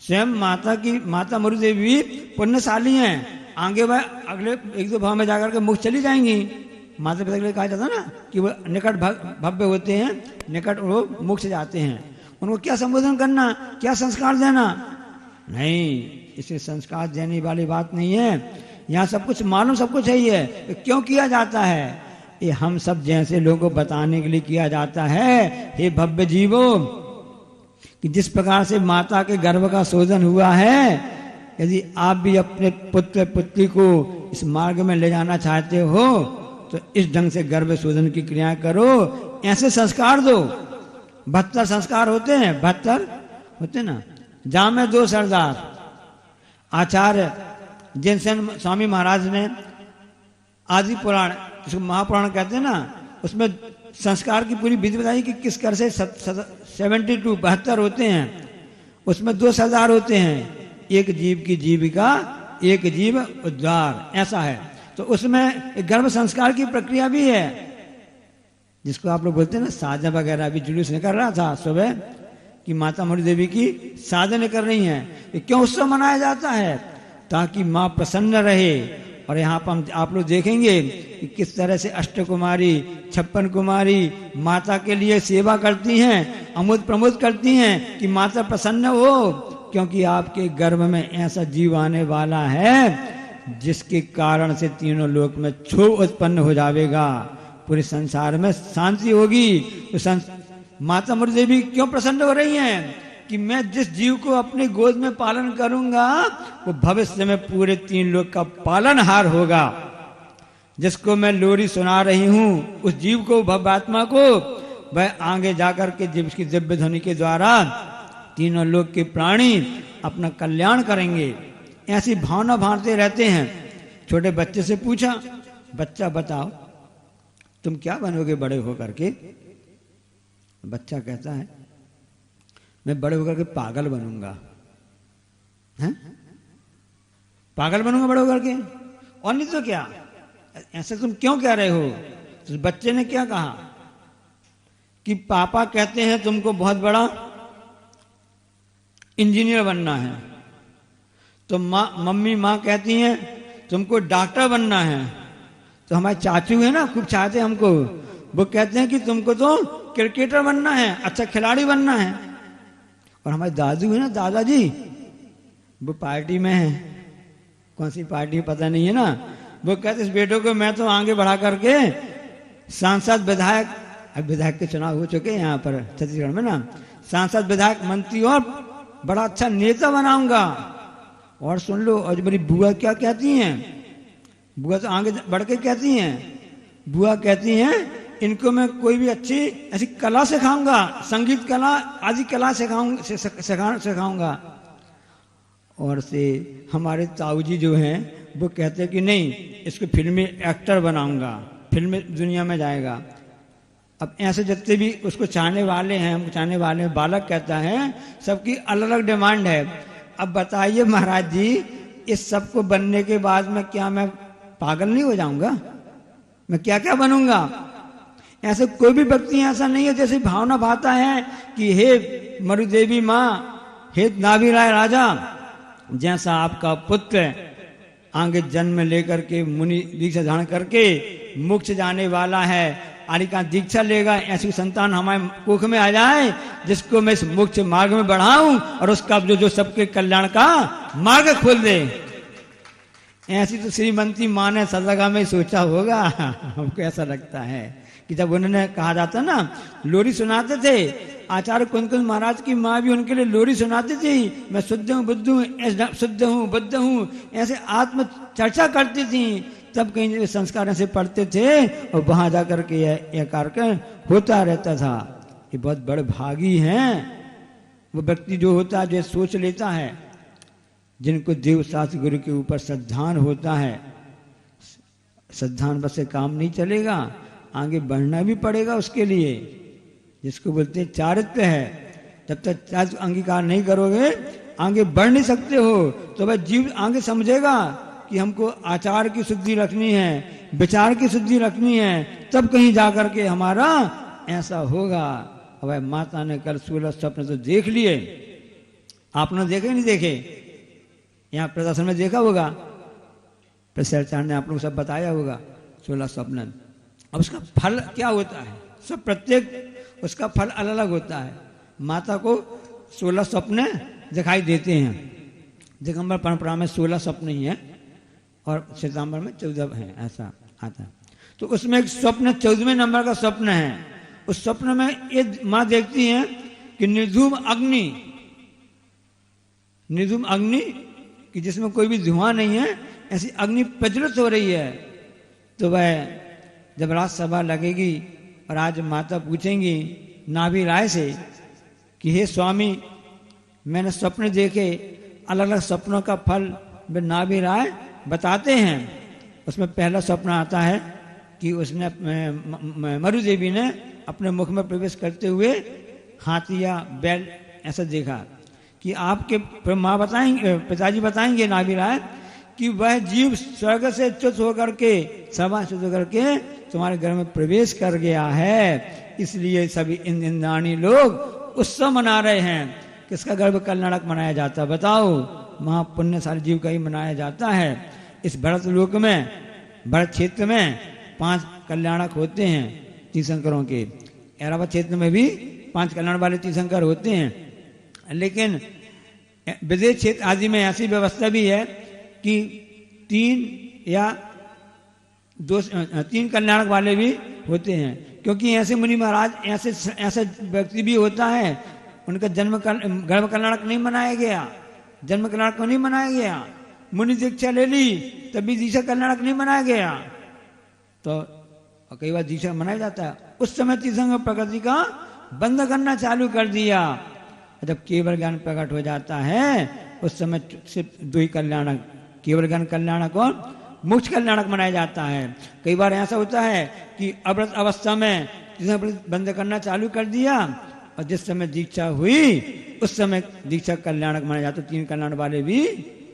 स्वयं माता मरुदेवी पुण्यशाली हैं, आगे वह अगले 1-2 भाव में जाकर के मुख चली जाएंगी। माता पिता के लिए कहा जाता ना कि वो निकट भव्य होते हैं, निकट वो मुख से जाते हैं। उनको क्या संबोधन करना, क्या संस्कार देना? नहीं, इसे संस्कार देने वाली बात नहीं है। यहाँ सब कुछ मालूम, सब कुछ है। ये क्यों किया जाता है? ये हम सब जैसे लोगों को बताने के लिए किया जाता है, हे भव्य जीवो, कि जिस प्रकार से माता के गर्भ का शोधन हुआ है, यदि आप भी अपने पुत्र पुत्री को इस मार्ग में ले जाना चाहते हो तो इस ढंग से गर्भ शोधन की क्रियाएं करो, ऐसे संस्कार दो। 72 संस्कार होते हैं, 72 होते ना। जहां में 2 सरदार आचार्य जिनसेन स्वामी महाराज ने आदि पुराण, जिसको महापुराण कहते हैं ना, उसमें संस्कार की पूरी विधि बताई कि किस कर से 72 होते हैं। उसमें 2 सरदार होते हैं, एक जीव की जीविका, एक जीव उद्धार, ऐसा है। तो उसमें एक गर्भ संस्कार की प्रक्रिया भी है, जिसको आप लोग बोलते हैं ना साधना वगैरह। अभी जुलूस निकल रहा था सुबह कि माता मरुदेवी की साधना कर रही हैं। क्यों उत्सव मनाया जाता है? ताकि माँ प्रसन्न रहे। और यहाँ पर आप लोग देखेंगे कि किस तरह से अष्टकुमारी 56 कुमारी माता के लिए सेवा करती हैं, अमुद प्रमुद करती हैं कि माता प्रसन्न हो, क्योंकि आपके गर्भ में ऐसा जीव आने वाला है जिसके कारण से तीनों लोक में क्षोभ उत्पन्न हो जाएगा, पूरे संसार में शांति होगी। तो माता मरुदेवी क्यों प्रसन्न हो रही हैं कि मैं जिस जीव को अपने गोद में पालन करूंगा वो भविष्य में पूरे 3 लोक का पालनहार होगा। जिसको मैं लोरी सुना रही हूं, उस जीव को, भव्यात्मा को, वह आगे जाकर के जीव की दिव्य ध्वनि के द्वारा तीनों लोक के प्राणी अपना कल्याण करेंगे। ऐसी भावना भांटते रहते हैं। छोटे बच्चे से पूछा, बच्चा बताओ तुम क्या बनोगे बड़े होकर के? बच्चा कहता है मैं बड़े होकर के पागल बनूंगा। हैं? पागल बनूंगा बड़े होकर के? और नहीं तो क्या? ऐसा तुम क्यों कह रहे हो? तो बच्चे ने क्या कहा कि पापा कहते हैं तुमको बहुत बड़ा इंजीनियर बनना है, तो मम्मी माँ कहती हैं तुमको डॉक्टर बनना है। तो हमारे चाचू है ना, खूब चाहते हमको, वो कहते हैं कि तुमको तो क्रिकेटर बनना है, अच्छा खिलाड़ी बनना है। और हमारे दादू है ना, दादाजी, वो पार्टी में है, कौन सी पार्टी पता नहीं है ना, वो कहते इस बेटों को मैं तो आगे बढ़ा करके सांसद विधायक, अब विधायक के चुनाव हो चुके हैं यहाँ पर छत्तीसगढ़ में ना, सांसद विधायक मंत्री और बड़ा अच्छा नेता बनाऊंगा। और सुन लो, और मेरी बुआ क्या कहती हैं, बुआ तो आगे बढ़ के कहती हैं, बुआ कहती हैं इनको मैं कोई भी अच्छी ऐसी कला सिखाऊंगा, संगीत कला आदि कला सिखाऊंगा। और से हमारे ताऊ जी जो हैं वो कहते हैं कि नहीं, इसको फिल्मी एक्टर बनाऊंगा, फिल्म दुनिया में जाएगा। अब ऐसे जितने भी उसको चाहने वाले हैं, हमको चाहने वाले हैं, बालक कहता है, सबकी अलग अलग डिमांड है। अब बताइए महाराज जी, इस सब को बनने के बाद में क्या मैं पागल नहीं हो जाऊंगा? मैं क्या क्या बनूंगा? ऐसे कोई भी व्यक्ति ऐसा नहीं है जैसे भावना भाता है कि हे मरुदेवी माँ, हे नाभिराय राजा, जैसा आपका पुत्र आगे जन्म लेकर के मुनि दीक्षा धारण करके मोक्ष जाने वाला है, आदि का दीक्षा लेगा, ऐसी संतान हमारे कुख में आ जाए जिसको मैं इस मोक्ष मार्ग में बढ़ाऊं और उसका जो सबके कल्याण का मार्ग खोल दे। ऐसी तो श्रीमंती माँ ने सदगा में सोचा होगा। हमको ऐसा लगता है कि जब उन्होंने कहा जाता ना, लोरी सुनाते थे आचार्य कुंद महाराज की माँ भी उनके लिए लोरी सुनाती थी, मैं शुद्ध हूँ बुद्ध हूँ, शुद्ध हूँ बुद्ध हूँ, ऐसे आत्म चर्चा करती थी। तब कहीं संस्कार ऐसे पढ़ते थे और वहां जाकर के यह कार्यक्रम होता रहता था। ये बहुत बड़े भागी हैं वो व्यक्ति जो होता है, जो सोच लेता है, जिनको देव शास्त्र गुरु के ऊपर श्रद्धान होता है। श्रद्धान बस से काम नहीं चलेगा, आगे बढ़ना भी पड़ेगा उसके लिए, जिसको बोलते हैं चारित्र्य है। जब तक चारित्र्य अंगीकार नहीं करोगे आगे बढ़ नहीं सकते हो। तो वह जीव आगे समझेगा कि हमको आचार की शुद्धि रखनी है, विचार की शुद्धि रखनी है, तब कहीं जाकर के हमारा ऐसा होगा। अब माता ने कल 16 स्वप्न तो देख लिए, आपने देखे नहीं देखे? यहाँ प्रदर्शन में देखा होगा, प्रचार ने आप लोग सब बताया होगा 16 स्वप्न। अब उसका फल क्या होता है? सब प्रत्येक उसका फल अलग अलग होता है। माता को 16 स्वप्न दिखाई देते हैं। दिगंबर परंपरा में 16 स्वप्न ही है और श्वेतांबर में 14 है, ऐसा आता है। तो उसमें एक स्वप्न 14वें नंबर का स्वप्न है। उस स्वप्न में एक माँ देखती है कि निर्धूम अग्नि कि जिसमें कोई भी धुआं नहीं है, ऐसी अग्नि प्रज्वलित हो रही है। तो वह जब राजसभा लगेगी और आज माता पूछेंगी नाभिराय से कि हे स्वामी, मैंने स्वप्न देखे, अलग अलग स्वप्नों का फल नाभिराय बताते हैं। उसमें पहला स्वप्न आता है कि उसने मरुदेवी ने अपने मुख में प्रवेश करते हुए हाथी या बैल ऐसा देखा कि आपके माँ बताएंगे, पिताजी बताएंगे नाभिराय कि वह जीव स्वर्ग से च्युत होकर के, सभा च्युत होकर के तुम्हारे घर में प्रवेश कर गया है। इसलिए सभी इंद्राणी लोग उत्सव मना रहे हैं। किसका गर्भ कल्याणक मनाया जाता है बताओ? महापुण्यशाली जीव का ही मनाया जाता है। इस भरत लोक में, भरत क्षेत्र में 5 कल्याणक होते हैं तीर्थंकरों के। ऐरावत क्षेत्र में भी 5 कल्याण वाले तीर्थंकर होते हैं। लेकिन विदेश क्षेत्र आदि में ऐसी व्यवस्था भी है कि 3 या 3 कल्याणक वाले भी होते हैं। क्योंकि ऐसे मुनि महाराज, ऐसे व्यक्ति भी होता है, उनका गर्भ कल्याणक नहीं मनाया गया, जन्म कल्याणक नहीं मनाया गया। मुनि दीक्षा ले ली तभी दीक्षा कल्याणक नहीं मनाया गया। तो कई बार दीक्षा मनाया जाता है। उस समय तीर्थंकर प्रकृति का बंद करना चालू कर दिया। जब केवल ज्ञान प्रकट हो जाता है उस समय सिर्फ 2 ही कल्याणक, केवल ज्ञान कल्याणक और मोक्ष कल्याणक मनाया जाता है। कई बार ऐसा होता है कि अव्रत अवस्था में बंद करना चालू कर दिया और जिस समय दीक्षा हुई उस समय दीक्षा कल्याणक मनाया जाता है। 3 कल्याण वाले भी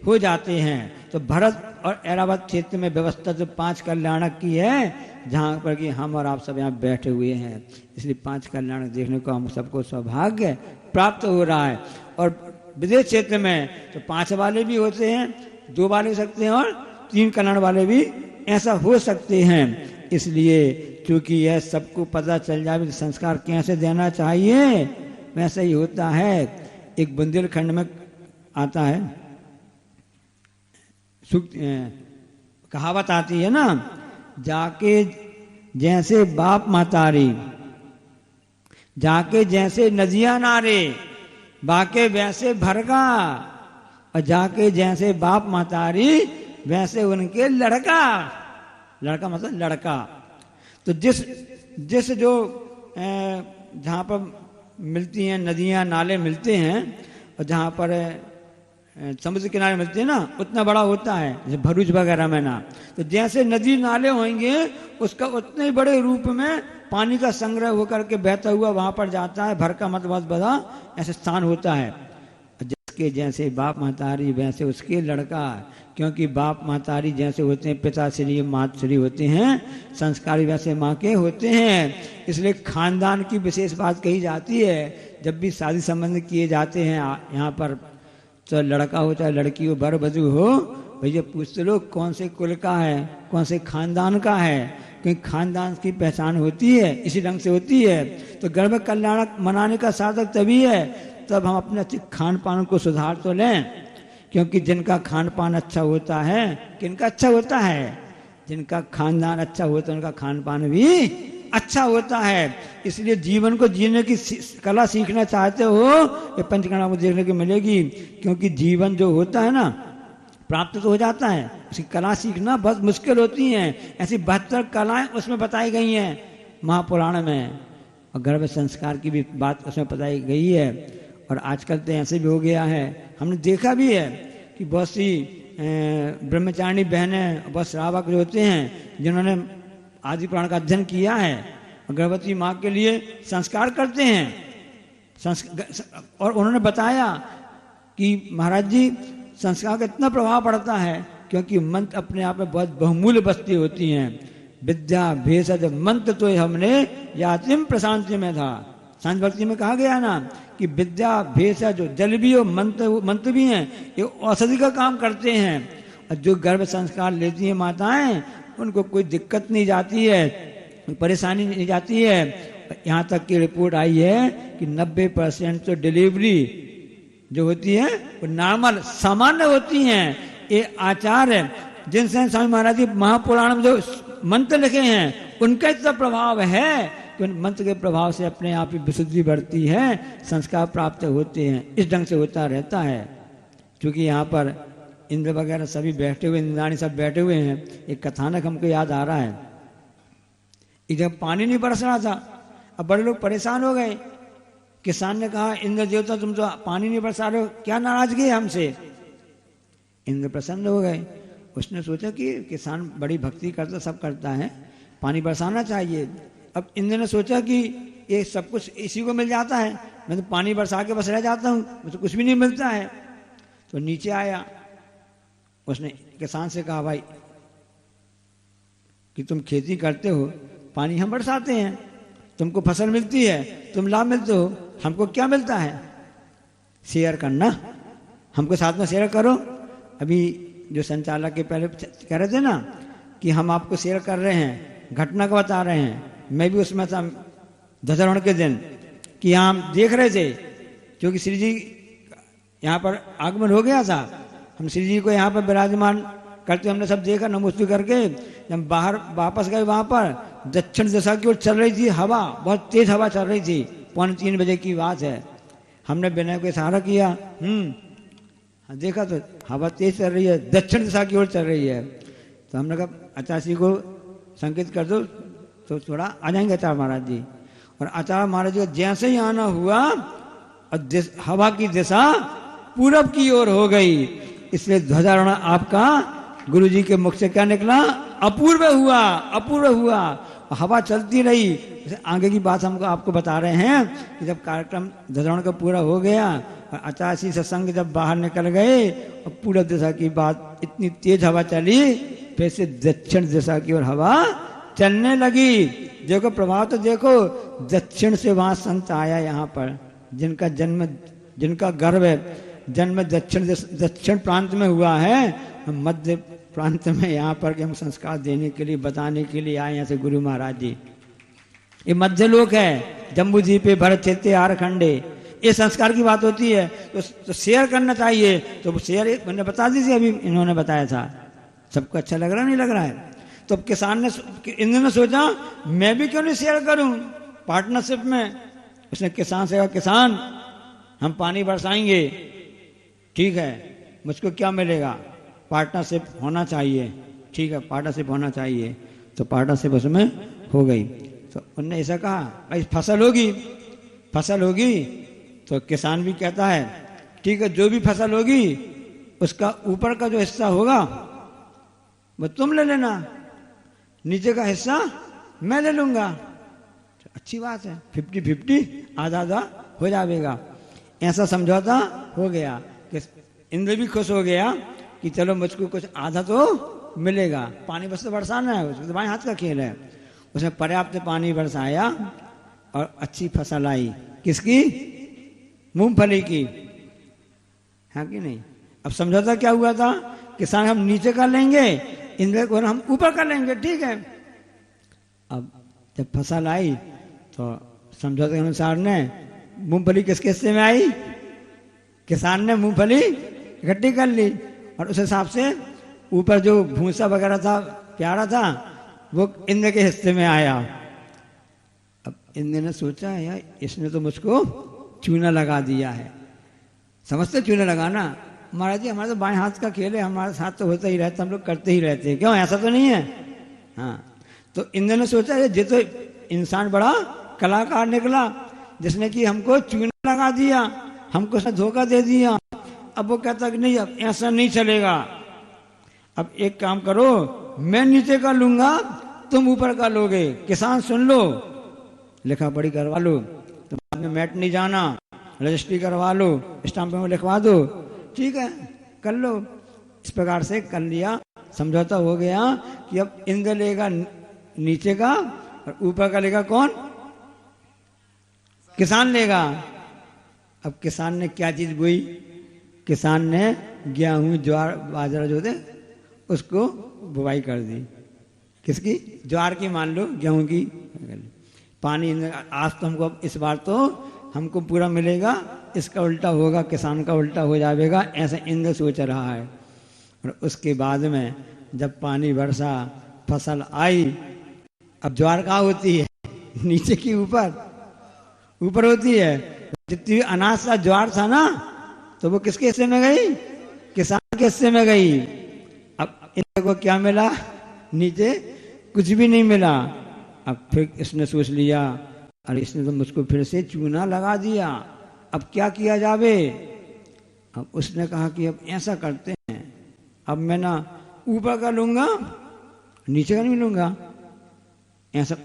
हो जाते हैं। तो भरत और ऐरावत क्षेत्र में व्यवस्था तो 5 कल्याणक की है, जहाँ पर कि हम और आप सब यहाँ बैठे हुए हैं। इसलिए 5 कल्याणक देखने को हम सबको सौभाग्य प्राप्त हो रहा है। और विदेश क्षेत्र में तो 5 वाले भी होते हैं, 2 वाले हो सकते हैं और 3 कल्याण वाले भी ऐसा हो सकते हैं। इसलिए क्योंकि यह सबको पता चल जाए तो संस्कार कैसे देना चाहिए, वैसा ही होता है। एक बुंदेलखंड में आता है, कहावत आती है ना, जाके जैसे बाप मातारी, जाके जैसे नदियां नारे, बाके वैसे भरगा, और जाके जैसे बाप मातारी वैसे उनके लड़का। लड़का मतलब लड़का। तो जिस जो जहाँ पर मिलती हैं नदियाँ नाले मिलते हैं और जहाँ पर समुद्र किनारे मिलते हैं ना, उतना बड़ा होता है, जैसे भरूच वगैरह में ना। तो जैसे नदी नाले होंगे उसका उतने ही बड़े रूप में पानी का संग्रह होकर के बहता हुआ वहां पर जाता है। भर का मतलब बहुत बड़ा ऐसा स्थान होता है। जिसके जैसे बाप महतारी वैसे उसके लड़का, क्योंकि बाप महतारी जैसे होते हैं पिताश्री मातश्री होते हैं, संस्कारी वैसे माँ के होते हैं। इसलिए खानदान की विशेष बात कही जाती है। जब भी शादी संबंध किए जाते हैं यहाँ पर, तो लड़का हो चाहे लड़की हो, वर वधू हो, भैया पूछते लोग कौन से कुल का है, कौन से खानदान का है, क्योंकि खानदान की पहचान होती है, इसी ढंग से होती है। तो गर्भ कल्याण मनाने का साधक तभी है तब हम अपने खान पान को सुधार तो लें, क्योंकि जिनका खान पान अच्छा होता है, किनका अच्छा होता है, जिनका खानदान अच्छा होता है उनका खान पान भी अच्छा होता है। इसलिए जीवन को जीने की कला सीखना चाहते हो, ये पंचकर्मा को देखने को मिलेगी, क्योंकि जीवन जो होता है ना प्राप्त तो हो जाता है, उसकी कला सीखना बहुत मुश्किल होती है। ऐसी 72 कलाएं उसमें बताई गई हैं महापुराण में, और गर्भ संस्कार की भी बात उसमें बताई गई है। और आजकल तो ऐसे भी हो गया है, हमने देखा भी है कि बहुत सी ब्रह्मचारिणी बहनें, बहुत श्रावक जो होते हैं जिन्होंने आदि पुराण का अध्ययन किया है, और गर्भवती माँ के लिए संस्कार करते हैं। और उन्होंने बताया कि महाराज जी संस्कार का इतना प्रभाव पड़ता है, क्योंकि मंत्र अपने आप में बहुत बहुमूल्य वस्तु होती हैं। विद्या भेषज मंत्र तो हमने यातिम प्रशांति में था, सांझ भक्ति में कहा गया ना कि विद्या भेषज जल भी हो, मंत्र भी हैं, ये औषधि का काम करते हैं। और जो गर्भ संस्कार लेती हैं माताएं, उनको कोई दिक्कत नहीं जाती है, परेशानी नहीं जाती है। यहाँ तक की रिपोर्ट आई है कि 90% तो डिलीवरी जो होती है वो नॉर्मल सामान्य होती हैं। ये आचार्य जिनसे स्वामी महाराज जी महापुराण में जो मंत्र लिखे हैं उनका इतना प्रभाव है कि उन मंत्र के प्रभाव से अपने आप ही विशुद्धि बढ़ती है, संस्कार प्राप्त होते हैं। इस ढंग से होता रहता है। क्योंकि यहाँ पर इंद्र वगैरह सभी बैठे हुए, इंद्राणी सब बैठे हुए हैं। एक कथानक हमको याद आ रहा है। एक जब पानी नहीं बरस रहा था, अब बड़े लोग परेशान हो गए। किसान ने कहा इंद्र देवता तुम तो पानी नहीं बरसा रहे हो, क्या नाराजगी है हमसे। इंद्र प्रसन्न हो गए। उसने सोचा कि किसान बड़ी भक्ति करता, सब करता है, पानी बरसाना चाहिए। अब इंद्र ने सोचा कि ये सब कुछ इसी को मिल जाता है, मैं तो पानी बरसा के बस रह जाता हूँ, मुझे कुछ भी नहीं मिलता है। तो नीचे आया, उसने किसान से कहा भाई कि तुम खेती करते हो, पानी हम बरसाते हैं, तुमको फसल मिलती है, तुम लाभ मिलते हो, हमको क्या मिलता है? शेयर करना, हमको साथ में शेयर करो। अभी जो संचालक के पहले कह रहे थे ना कि हम आपको शेयर कर रहे हैं, घटना को बता रहे हैं। मैं भी उसमें था ध्वजारोहण के दिन कि हम देख रहे थे, क्योंकि श्री जी यहाँ पर आगमन हो गया था। हम श्री जी को यहाँ पर विराजमान करते हमने सब देखा, नमस्ते करके जब बाहर वापस गए, वहां पर दक्षिण दिशा की ओर चल रही थी हवा, बहुत तेज हवा चल रही थी। 2:45 बजे की बात है। हमने विनय को इशारा किया, देखा तो हवा तेज चल रही है, दक्षिण दिशा की ओर चल रही है। तो हमने कहा आचार्य को संकेत कर दो तो थोड़ा आ जाएंगे आचार्य महाराज जी। और आचार्य महाराज जी का जैसे ही आना हुआ और हवा की दिशा पूरब की ओर हो गई। इसलिए ध्वजारोहण आपका गुरु जी के मुख से क्या निकला? अपूर्व हुआ, अपूर्व हुआ। हवा चलती रही। आगे की बात हमको आपको बता रहे हैं कि जब कार्यक्रम ध्वजारोहण का पूरा हो गया और आचार्य सत्संग जब बाहर निकल गए और पूरब दिशा की बात, इतनी तेज हवा चली, फिर से दक्षिण दिशा की ओर हवा चलने लगी। देखो प्रभाव तो देखो, दक्षिण से वहां संत आया यहाँ पर, जिनका जन्म, जिनका गर्भ जन्म दक्षिण प्रांत में हुआ है, मध्य प्रांत में यहाँ पर कि हम संस्कार देने के लिए, बताने के लिए आए यहाँ से गुरु महाराज जी। ये मध्य लोक है, जम्बू जी पे भरत क्षेत्र आरखंडे, ये संस्कार की बात होती है। तो शेयर करना चाहिए। तो शेयर मैंने बता दी थी, अभी इन्होंने बताया था। सबको अच्छा लग रहा नहीं लग रहा है? तो किसान ने, इन्होंने सोचा मैं भी क्यों नहीं शेयर करूं पार्टनरशिप में। उसने किसान से कहा किसान हम पानी बरसाएंगे, ठीक है, मुझको क्या मिलेगा? पार्टनरशिप होना चाहिए। ठीक है, पार्टनरशिप होना चाहिए। तो पार्टनरशिप उसमें हो गई। तो उन्होंने ऐसा कहा भाई फसल होगी, फसल होगी। तो किसान भी कहता है ठीक है, जो भी फसल होगी उसका ऊपर का जो हिस्सा होगा वो तुम ले लेना, नीचे का हिस्सा मैं ले लूंगा। अच्छी बात है, 50-50 आधा आधा हो जाएगा। ऐसा समझौता हो गया। कि इंद्र भी खुश हो गया कि चलो मुझको कुछ आधा तो मिलेगा। पानी बस तो बरसाना है, उसको तो बाएं हाथ का खेल है। उसने पर्याप्त पानी बरसाया और अच्छी फसल आई। किसकी? मूंगफली की, है कि नहीं? अब समझौता क्या हुआ था? किसान हम नीचे कर लेंगे, इंद्र को हम ऊपर कर लेंगे, ठीक है। अब जब फसल आई तो समझौते के अनुसार ने मूंगफली किसके हिस्से में आई? किसान ने मूंगफली इकट्ठी कर ली और उस हिसाब से ऊपर जो भूसा वगैरह था, प्यारा था, वो इंद्र के हिस्से में आया। अब इंद्र ने सोचा यार इसने तो मुझको चूना लगा दिया है। समझते चूना लगाना? महाराज जी हमारा तो बाएं हाथ का खेल है, हमारे साथ तो होता ही रहता, हम लोग करते ही रहते हैं, क्यों ऐसा तो नहीं है? हाँ, तो इंद्र ने सोचा ये तो इंसान बड़ा कलाकार निकला जिसने कि हमको चूना लगा दिया, हमको उसने धोखा दे दिया। अब वो कहता कि नहीं अब ऐसा नहीं चलेगा, अब एक काम करो, मैं नीचे का लूंगा, तुम ऊपर का लोगे। किसान सुन लो, लिखा पढ़ी करवा लो, तुम बाद में मैट नहीं जाना, रजिस्ट्री करवा लो, स्टाम्प में लिखवा दो, ठीक है कर लो। इस प्रकार से कर लिया, समझौता हो गया कि अब इंद्र लेगा नीचे का और ऊपर का लेगा कौन? किसान लेगा। अब किसान ने क्या चीज बोई? किसान ने गेहूं ज्वार बाजरा जो थे उसको बुवाई कर दी। किसकी? ज्वार की मान लो, गेहूं की। पानी आज तो हमको इस बार तो हमको पूरा मिलेगा, इसका उल्टा होगा, किसान का उल्टा हो जाएगा, ऐसा इंद्र सोच रहा है। और उसके बाद में जब पानी बरसा, फसल आई, अब ज्वार कहाँ होती है? नीचे की ऊपर, ऊपर होती है। जितनी भी अनाज था, ज्वार था ना, तो वो किसके हिस्से में गई? किसान के हिस्से में गई। अब इंद्र को क्या मिला? नीचे कुछ भी नहीं मिला। अब फिर इसने सोच लिया अरे इसने तो मुझको फिर से चूना लगा दिया, अब क्या किया जावे? अब उसने कहा कि अब ऐसा करते हैं, अब मैं ना ऊपर का लूंगा, नीचे का नहीं लूंगा। ऐसा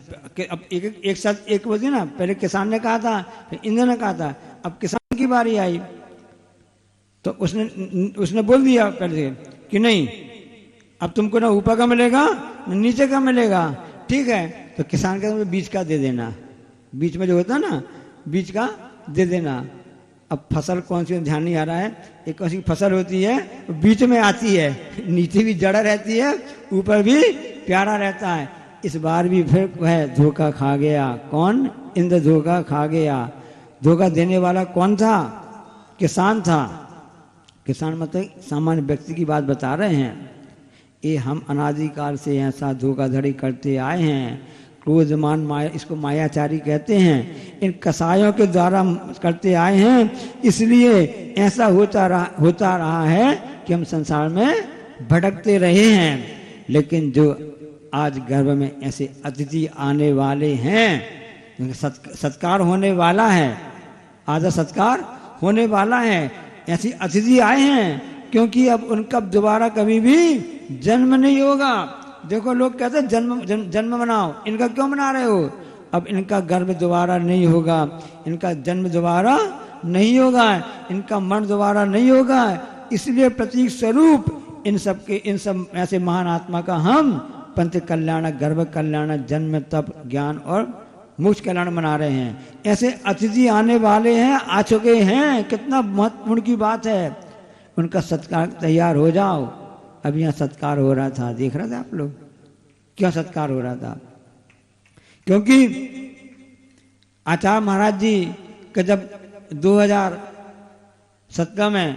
अब एक साथ एक बजे ना, पहले किसान ने कहा था, फिर इंद्र ने कहा था, अब किसान की बारी आई तो उसने बोल दिया पहले कि नहीं, अब तुमको ना ऊपर का मिलेगा ना नीचे का मिलेगा, ठीक है। तो किसान का बीच का दे देना, बीच में जो होता ना बीच का दे देना। अब फसल कौन सी ध्यान नहीं आ रहा है, एक कौन सी फसल होती है बीच में आती है, नीचे भी जड़ा रहती है, ऊपर भी प्यारा रहता है। इस बार भी फिर वह धोखा खा गया। कौन? इंद्र धोखा खा गया। धोखा देने वाला कौन था? किसान था। किसान मतलब सामान्य व्यक्ति की बात बता रहे हैं। ये हम अनादिकाल से ऐसा धोखाधड़ी करते आए हैं। क्रोधमान माया, इसको मायाचारी कहते हैं, इन कसायों के द्वारा करते आए हैं, इसलिए ऐसा होता रहा है कि हम संसार में भटकते रहे हैं। लेकिन जो आज गर्भ में ऐसे अतिथि आने वाले हैं, सत्कार होने वाला है, आदर सत्कार होने वाला है, ऐसी अतिथि आए हैं, क्योंकि अब उनका दोबारा कभी भी जन्म नहीं होगा। देखो लोग कहते हैं जन्म मनाओ, इनका क्यों मना रहे हो? अब इनका गर्भ दोबारा नहीं होगा, इनका जन्म दोबारा नहीं होगा, इनका मरण दोबारा नहीं होगा। इसलिए प्रतीक स्वरूप इन सब ऐसे महान आत्मा का हम पंच कल्याण, गर्भ कल्याण, जन्म, तप, ज्ञान और मोक्ष कल्याण मना रहे हैं। ऐसे अतिथि आने वाले हैं, आ चुके हैं, कितना महत्वपूर्ण की बात है। उनका सत्कार तैयार हो जाओ। अब यहाँ सत्कार हो रहा था, देख रहे थे आप लोग? क्यों सत्कार हो रहा था? क्योंकि आचार्य महाराज जी के जब 2017 में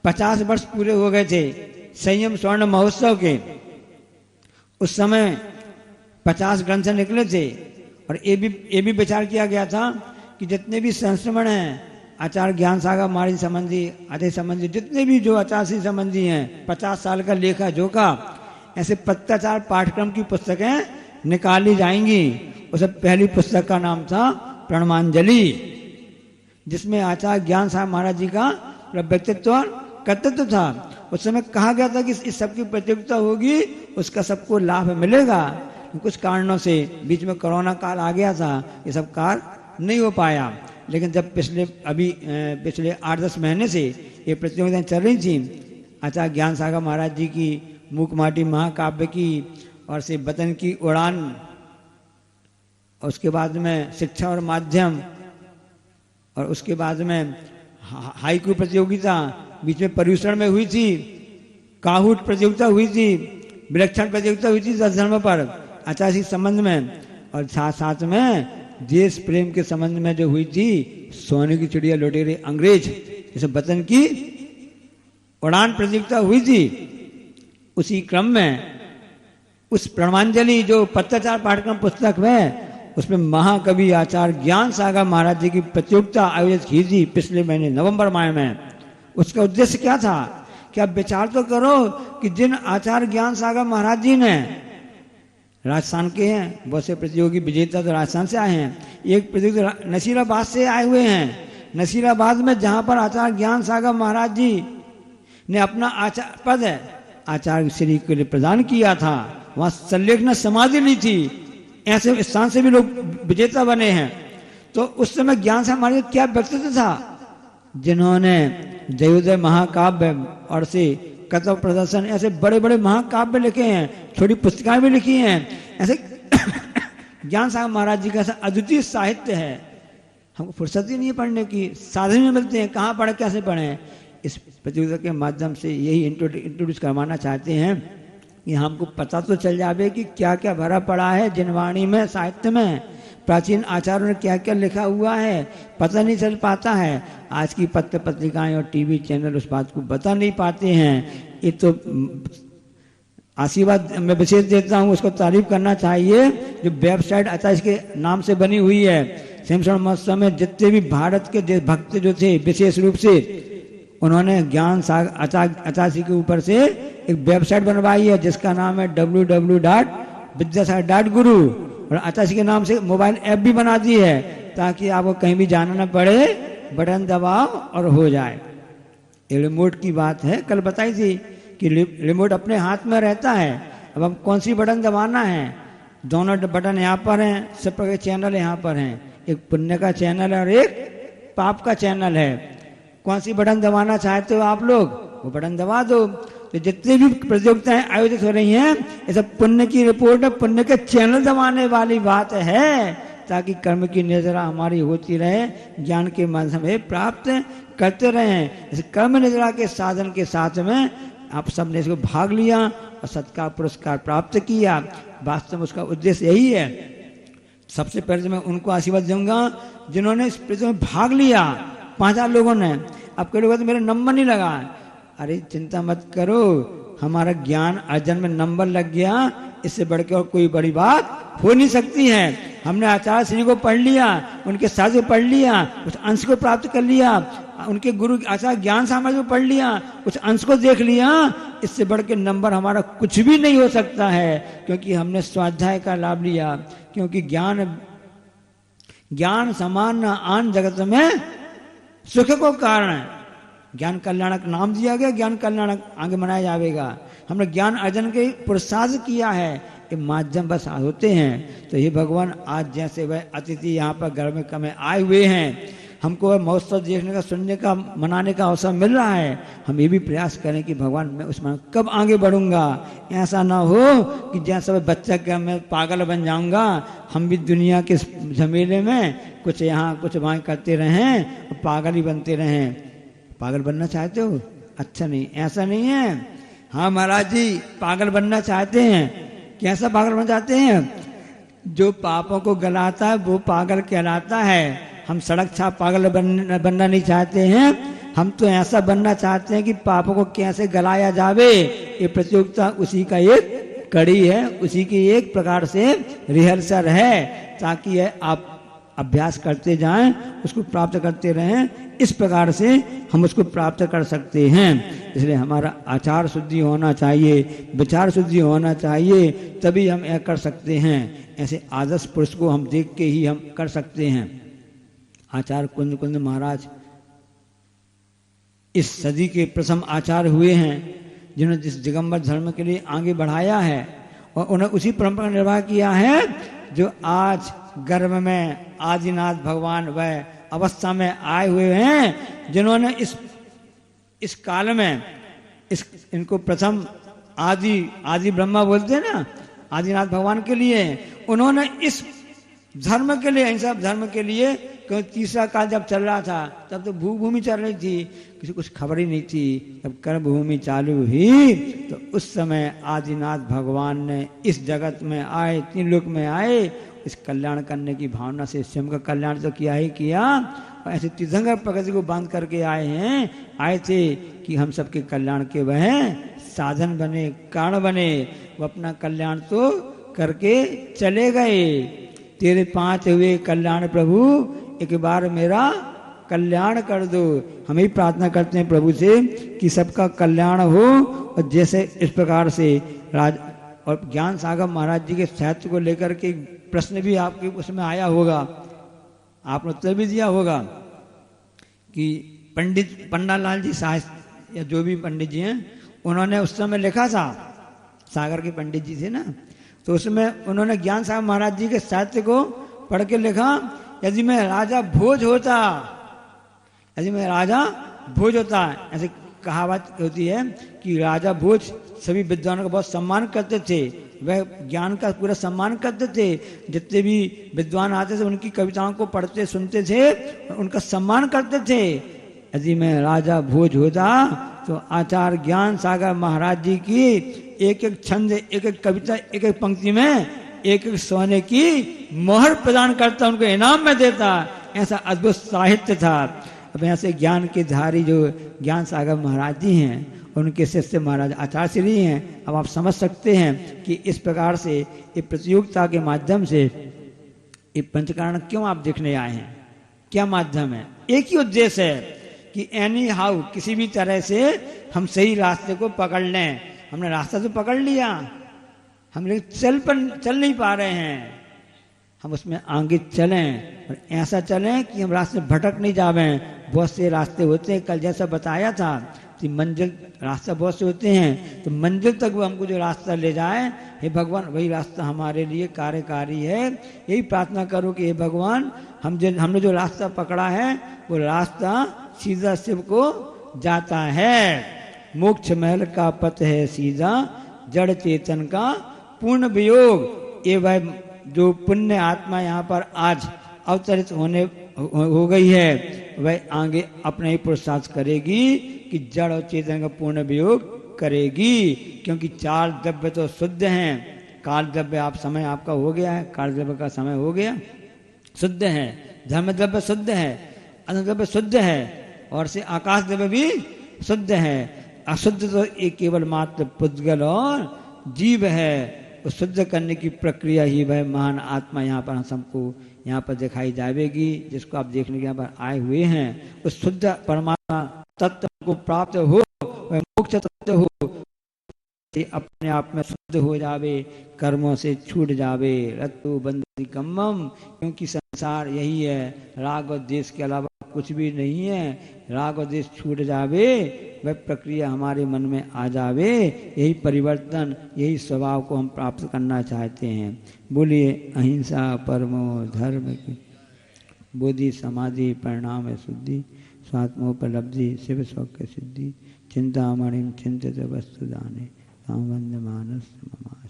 50 वर्ष पूरे हो गए थे संयम स्वर्ण महोत्सव के, उस समय 50 ग्रंथ निकले थे। और ये भी विचार किया गया था कि जितने भी संस्मरण हैं, आचार्य ज्ञान सागर महाराज संबंधी, आदि संबंधी, जितने भी जो आचार्य संबंधी हैं, 50 साल का लेखा जोखा, ऐसे पत्राचार पाठ्यक्रम की पुस्तकें निकाली जाएंगी। उस पहली पुस्तक का नाम था प्रणमांजलि, जिसमें आचार्य ज्ञान सागर महाराज जी का व्यक्तित्व और कर्तृत्व था। उस समय कहा गया था कि इस सबकी प्रतियोगिता होगी, उसका सबको लाभ मिलेगा। कुछ कारणों से बीच में कोरोना काल आ गया था, ये सब कार्य नहीं हो पाया। लेकिन जब पिछले 8-10 महीने से ये प्रतियोगिताएं चल रही थी, आचार्य ज्ञान सागर महाराज जी की मूकमाटी महाकाव्य की और से वतन की उड़ान, और उसके बाद में शिक्षा और माध्यम, और उसके बाद में हाइकू प्रतियोगिता, बीच में पर्यूषण में हुई थी, काहूट प्रतियोगिता हुई थी, विलक्षण प्रतियोगिता हुई थी 10 धर्म पर आचार्य के संबंध में, और साथ साथ में देश प्रेम के संबंध में जो हुई थी सोने की चिड़िया लुटेरे अंग्रेज, जैसे वतन की उड़ान प्रतियोगिता हुई थी। उसी क्रम में उस प्रणवांजलि जो पत्राचार पाठ्यक्रम पुस्तक में, उसमें महाकवि आचार्य ज्ञान सागर महाराज जी की प्रतियोगिता आयोजित की थी पिछले महीने नवंबर माह में। उसका उद्देश्य क्या था कि आप विचार तो करो कि जिन आचार्य ज्ञान सागर महाराज जी ने, राजस्थान के हैं, बहुत से प्रतियोगी विजेता तो राजस्थान से आए हैं, एक प्रतियोगी नसीराबाद से आए हुए हैं। नसीराबाद में जहां पर आचार्य ज्ञान सागर महाराज जी ने अपना आचार्य पद आचार्य श्री के लिए प्रदान किया था, वहां संलेखना समाधि ली थी, ऐसे स्थान से भी लोग विजेता बने हैं। तो उस समय ज्ञान सागर महाराज क्या व्यक्तित्व था, जिन्होंने जयोदय महाकाव्य और से कथक प्रदर्शन, ऐसे बड़े बड़े महाकाव्य लिखे हैं, छोटी पुस्तिकाएं भी लिखी हैं। ऐसे ज्ञान सागर महाराज जी का ऐसा अद्वितीय साहित्य है, हमको फुर्सत ही नहीं है पढ़ने की, साधन नहीं मिलते हैं, कहाँ पढ़े कैसे पढ़े। इस प्रतियोगिता के माध्यम से यही इंट्रोड्यूस करवाना चाहते हैं कि हमको पता तो चल जावे कि क्या क्या भरा पड़ा है जिनवाणी में, साहित्य में, प्राचीन आचार्यों ने क्या क्या लिखा हुआ है, पता नहीं चल पाता है। आज की पत्र पत्रिकाएं और टीवी चैनल उस बात को बता नहीं पाते हैं। ये तो आशीर्वाद मैं विशेष देता हूँ, उसको तारीफ करना चाहिए, जो वेबसाइट आचार्य के नाम से बनी हुई है। सिमसण महोत्सव में जितने भी भारत के देशभक्त जो थे, विशेष रूप से उन्होंने ज्ञान सागर आचार्य के ऊपर से एक वेबसाइट बनवाई है जिसका नाम है www.vidyasagar.guru, और आचार्य के नाम से मोबाइल ऐप भी बना दी है ताकि आपको कहीं भी जाना ना पड़े, बटन दबाओ और हो जाए। ये रिमोट की बात है, कल बताई थी कि रिमोट अपने हाथ में रहता है, अब हम कौन सी बटन दबाना है, दोनों बटन यहाँ पर हैं, सब प्रकार के चैनल यहाँ पर हैं, एक पुण्य का चैनल है और एक पाप का चैनल है। कौन सी बटन दबाना चाहते हो आप लोग, वो बटन दबा दो। तो जितनी भी प्रतियोगिताएं आयोजित हो रही हैं, ये सब पुण्य की रिपोर्ट है, पुण्य के चैनल दबाने वाली बात है, ताकि कर्म की निद्रा हमारी होती रहे, ज्ञान के माध्यम से प्राप्त करते रहें। इस कर्म निद्रा के साधन के साथ में आप सबने इसको भाग लिया और सत्कार पुरस्कार प्राप्त किया। वास्तव में उसका उद्देश्य यही है। सबसे पहले मैं उनको आशीर्वाद दूंगा जिन्होंने इस प्रतियोगिता में भाग लिया, 5 लोगों ने। अब कई लोग तो मेरा नंबर नहीं लगा, अरे चिंता मत करो, हमारा ज्ञान अर्जन में नंबर लग गया, इससे बढ़ के और कोई बड़ी बात हो नहीं सकती है। हमने आचार्य श्री को पढ़ लिया, उनके साथ पढ़ लिया, उस अंश को प्राप्त कर लिया, उनके गुरु आचार्य ज्ञान सागर को पढ़ लिया, उस अंश को देख लिया, इससे बढ़ के नंबर हमारा कुछ भी नहीं हो सकता है, क्योंकि हमने स्वाध्याय का लाभ लिया। क्योंकि ज्ञान समान आन जगत में सुख को कारण है। ज्ञान कल्याणक नाम दिया गया, ज्ञान कल्याणक आगे मनाया जाएगा। हमने ज्ञान अर्जन के पुरुषार्थ किया है, ये माध्यम बस होते हैं। तो ये भगवान आज जैसे वह अतिथि यहाँ पर घर में कमे आए हुए हैं, हमको वह महोत्सव देखने का, सुनने का, मनाने का अवसर मिल रहा है। हम ये भी प्रयास करें कि भगवान मैं उसमें कब आगे बढ़ूंगा, ऐसा ना हो कि जैसा वह बच्चा का मैं पागल बन जाऊंगा, हम भी दुनिया के झमेले में कुछ यहाँ कुछ वहाँ करते रहें और पागल ही बनते रहें। पागल बनना चाहते हो? अच्छा नहीं, ऐसा नहीं है। हाँ महाराज जी, पागल बनना चाहते हैं। कैसा पागल बनना चाहते हैं? जो पापों को गलाता है वो पागल कहलाता है। हम सड़क छाप पागल बनना नहीं चाहते हैं, हम तो ऐसा बनना चाहते हैं कि पापों को कैसे गलाया जावे। ये प्रतियोगिता उसी का एक कड़ी है, उसी की एक प्रकार से रिहर्सल है, ताकि आप अभ्यास करते जाएं, उसको प्राप्त करते रहें। इस प्रकार से हम उसको प्राप्त कर सकते हैं। इसलिए हमारा आचार शुद्धि होना चाहिए, विचार शुद्धि होना चाहिए, तभी हम यह कर सकते हैं। ऐसे आदर्श पुरुष को हम देख के ही हम कर सकते हैं। आचार्य कुंद महाराज इस सदी के प्रथम आचार्य हुए हैं, जिन्होंने जिस दिगंबर धर्म के लिए आगे बढ़ाया है और उन्हें उसी परंपरा निर्वाह किया है जो आज गर्भ में आदिनाथ भगवान व अवस्था में आए हुए हैं, जिन्होंने इस काल में इनको प्रथम आदि ब्रह्मा बोलते हैं ना, आदिनाथ भगवान के लिए उन्होंने इस धर्म के लिए, अहिंसा धर्म के लिए, क्योंकि तीसरा काल जब चल रहा था तब तो भूमि चल रही थी, किसी कुछ खबर ही नहीं थी। जब कर्म भूमि चालू हुई तो उस समय आदिनाथ भगवान ने इस जगत में आए, तीन लोक में आए, इस कल्याण करने की भावना से स्वयं का कल्याण तो किया ही किया, और ऐसे तीर्थंकर प्रकृति को बांध करके आए थे कि हम सबके कल्याण के वह साधन बने, कारण बने। वो अपना कल्याण तो करके चले गए। तेरे 5 हुए कल्याण प्रभु, एक बार मेरा कल्याण कर दो। हम ही प्रार्थना करते हैं प्रभु से कि सबका कल्याण हो। और जैसे इस प्रकार से और ज्ञान सागर महाराज जी के साहित्य को लेकर के प्रश्न भी आपके उसमें आया होगा, आपने उत्तर भी दिया होगा कि पंडित पन्नालाल जी साहित्य या जो भी पंडित जी हैं, उन्होंने उस समय लिखा था, सागर के पंडित जी थे ना, तो उसमें उन्होंने ज्ञान सागर महाराज जी के साहित्य को पढ़ के लिखा, यदि मैं राजा भोज होता, यदि मैं राजा भोज होता, ऐसे कहावत होती है कि राजा भोज सभी विद्वानों का बहुत सम्मान करते थे, वह ज्ञान का पूरा सम्मान करते थे। जितने भी विद्वान आते थे उनकी कविताओं को पढ़ते सुनते थे, उनका सम्मान करते थे। यदि मैं राजा भोज होता तो आचार्य ज्ञान सागर महाराज जी की एक एक छंद, एक एक कविता, एक एक पंक्ति में एक एक सोने की मोहर प्रदान करता, उनको इनाम में देता। ऐसा अद्भुत साहित्य था। अब ऐसे ज्ञान के धारी जो ज्ञान सागर महाराज जी हैं, उनके शिष्य महाराज आचार्य श्री हैं। अब आप समझ सकते हैं कि इस प्रकार से ये प्रतियोगिता के माध्यम से ये पंचकारण क्यों आप देखने आए हैं, क्या माध्यम है? एक ही उद्देश्य है कि एनी हाउ, किसी भी तरह से हम सही रास्ते को पकड़ लें। हमने रास्ता तो पकड़ लिया, हम लेकिन चल नहीं पा रहे हैं। हम उसमें आगे चलें और ऐसा चलें कि हम रास्ते भटक नहीं जावें। बहुत से रास्ते होते हैं, कल जैसा बताया था कि मंजिल रास्ता बहुत से होते हैं, तो मंजिल तक वो हमको जो रास्ता ले जाए, हे भगवान वही रास्ता हमारे लिए कार्यकारी है। यही प्रार्थना करो कि हे भगवान हमने जो रास्ता पकड़ा है वो रास्ता सीधा शिव को जाता है। मोक्ष महल का पथ है सीधा, जड़ चेतन का पूर्ण वियोग। ये वह जो पुण्य आत्मा यहाँ पर आज अवतरित हो गई है, वह आगे अपने ही पुरुषार्थ करेगी कि जड़ और चेतन का पूर्ण वियोग करेगी। क्योंकि 4 द्रव्य तो शुद्ध हैं। काल द्रव्य समय आपका हो गया है, काल द्रव्य का समय हो गया, शुद्ध है। धर्म द्रव्य शुद्ध है, अन्न द्रव्य शुद्ध है, और से आकाश द्रव्य भी शुद्ध है। अशुद्ध तो एक केवल मात्र पुद्गल और जीव है। उस शुद्ध करने की प्रक्रिया ही वह महान आत्मा यहाँ पर हम सबको यहाँ पर दिखाई जाएगी, जिसको आप देखने के यहाँ पर आए हुए हैं। उस शुद्ध परमात्मा तत्व को प्राप्त हो, वह मोक्ष तत्व हो, अपने आप में शुद्ध हो जावे, कर्मों से छूट जावे। रत्तु बंदी कम्मम, क्योंकि संसार यही है, राग और द्वेष के अलावा कुछ भी नहीं है। राग और द्वेष छूट जावे, वह प्रक्रिया हमारे मन में आ जावे। यही परिवर्तन, यही स्वभाव को हम प्राप्त करना चाहते हैं। बोलिए अहिंसा परमो धर्म की, बोधि समाधि परिणाम शुद्धि, स्वात्मोपलब्धि शिव सौख्य सिद्धि, चिंतामणिम चिंतित वस्तु दाने, वंद मानस ममास।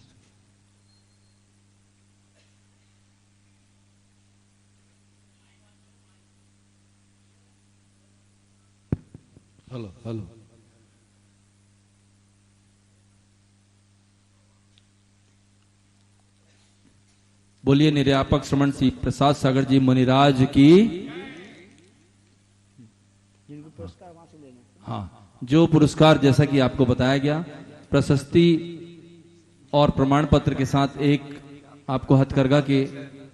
हेलो हेलो, बोलिए निर्यापक श्रमण श्री प्रसाद सागर जी मुनिराज की। हाँ, जो पुरस्कार जैसा कि आपको बताया गया, प्रशस्ति और प्रमाण पत्र के साथ एक आपको हथकरघा के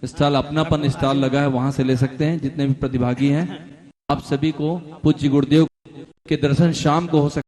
स्टॉल, अपनापन स्टॉल लगा है, वहां से ले सकते हैं। जितने भी प्रतिभागी हैं, आप सभी को पूज्य गुरुदेव के दर्शन शाम को हो सकते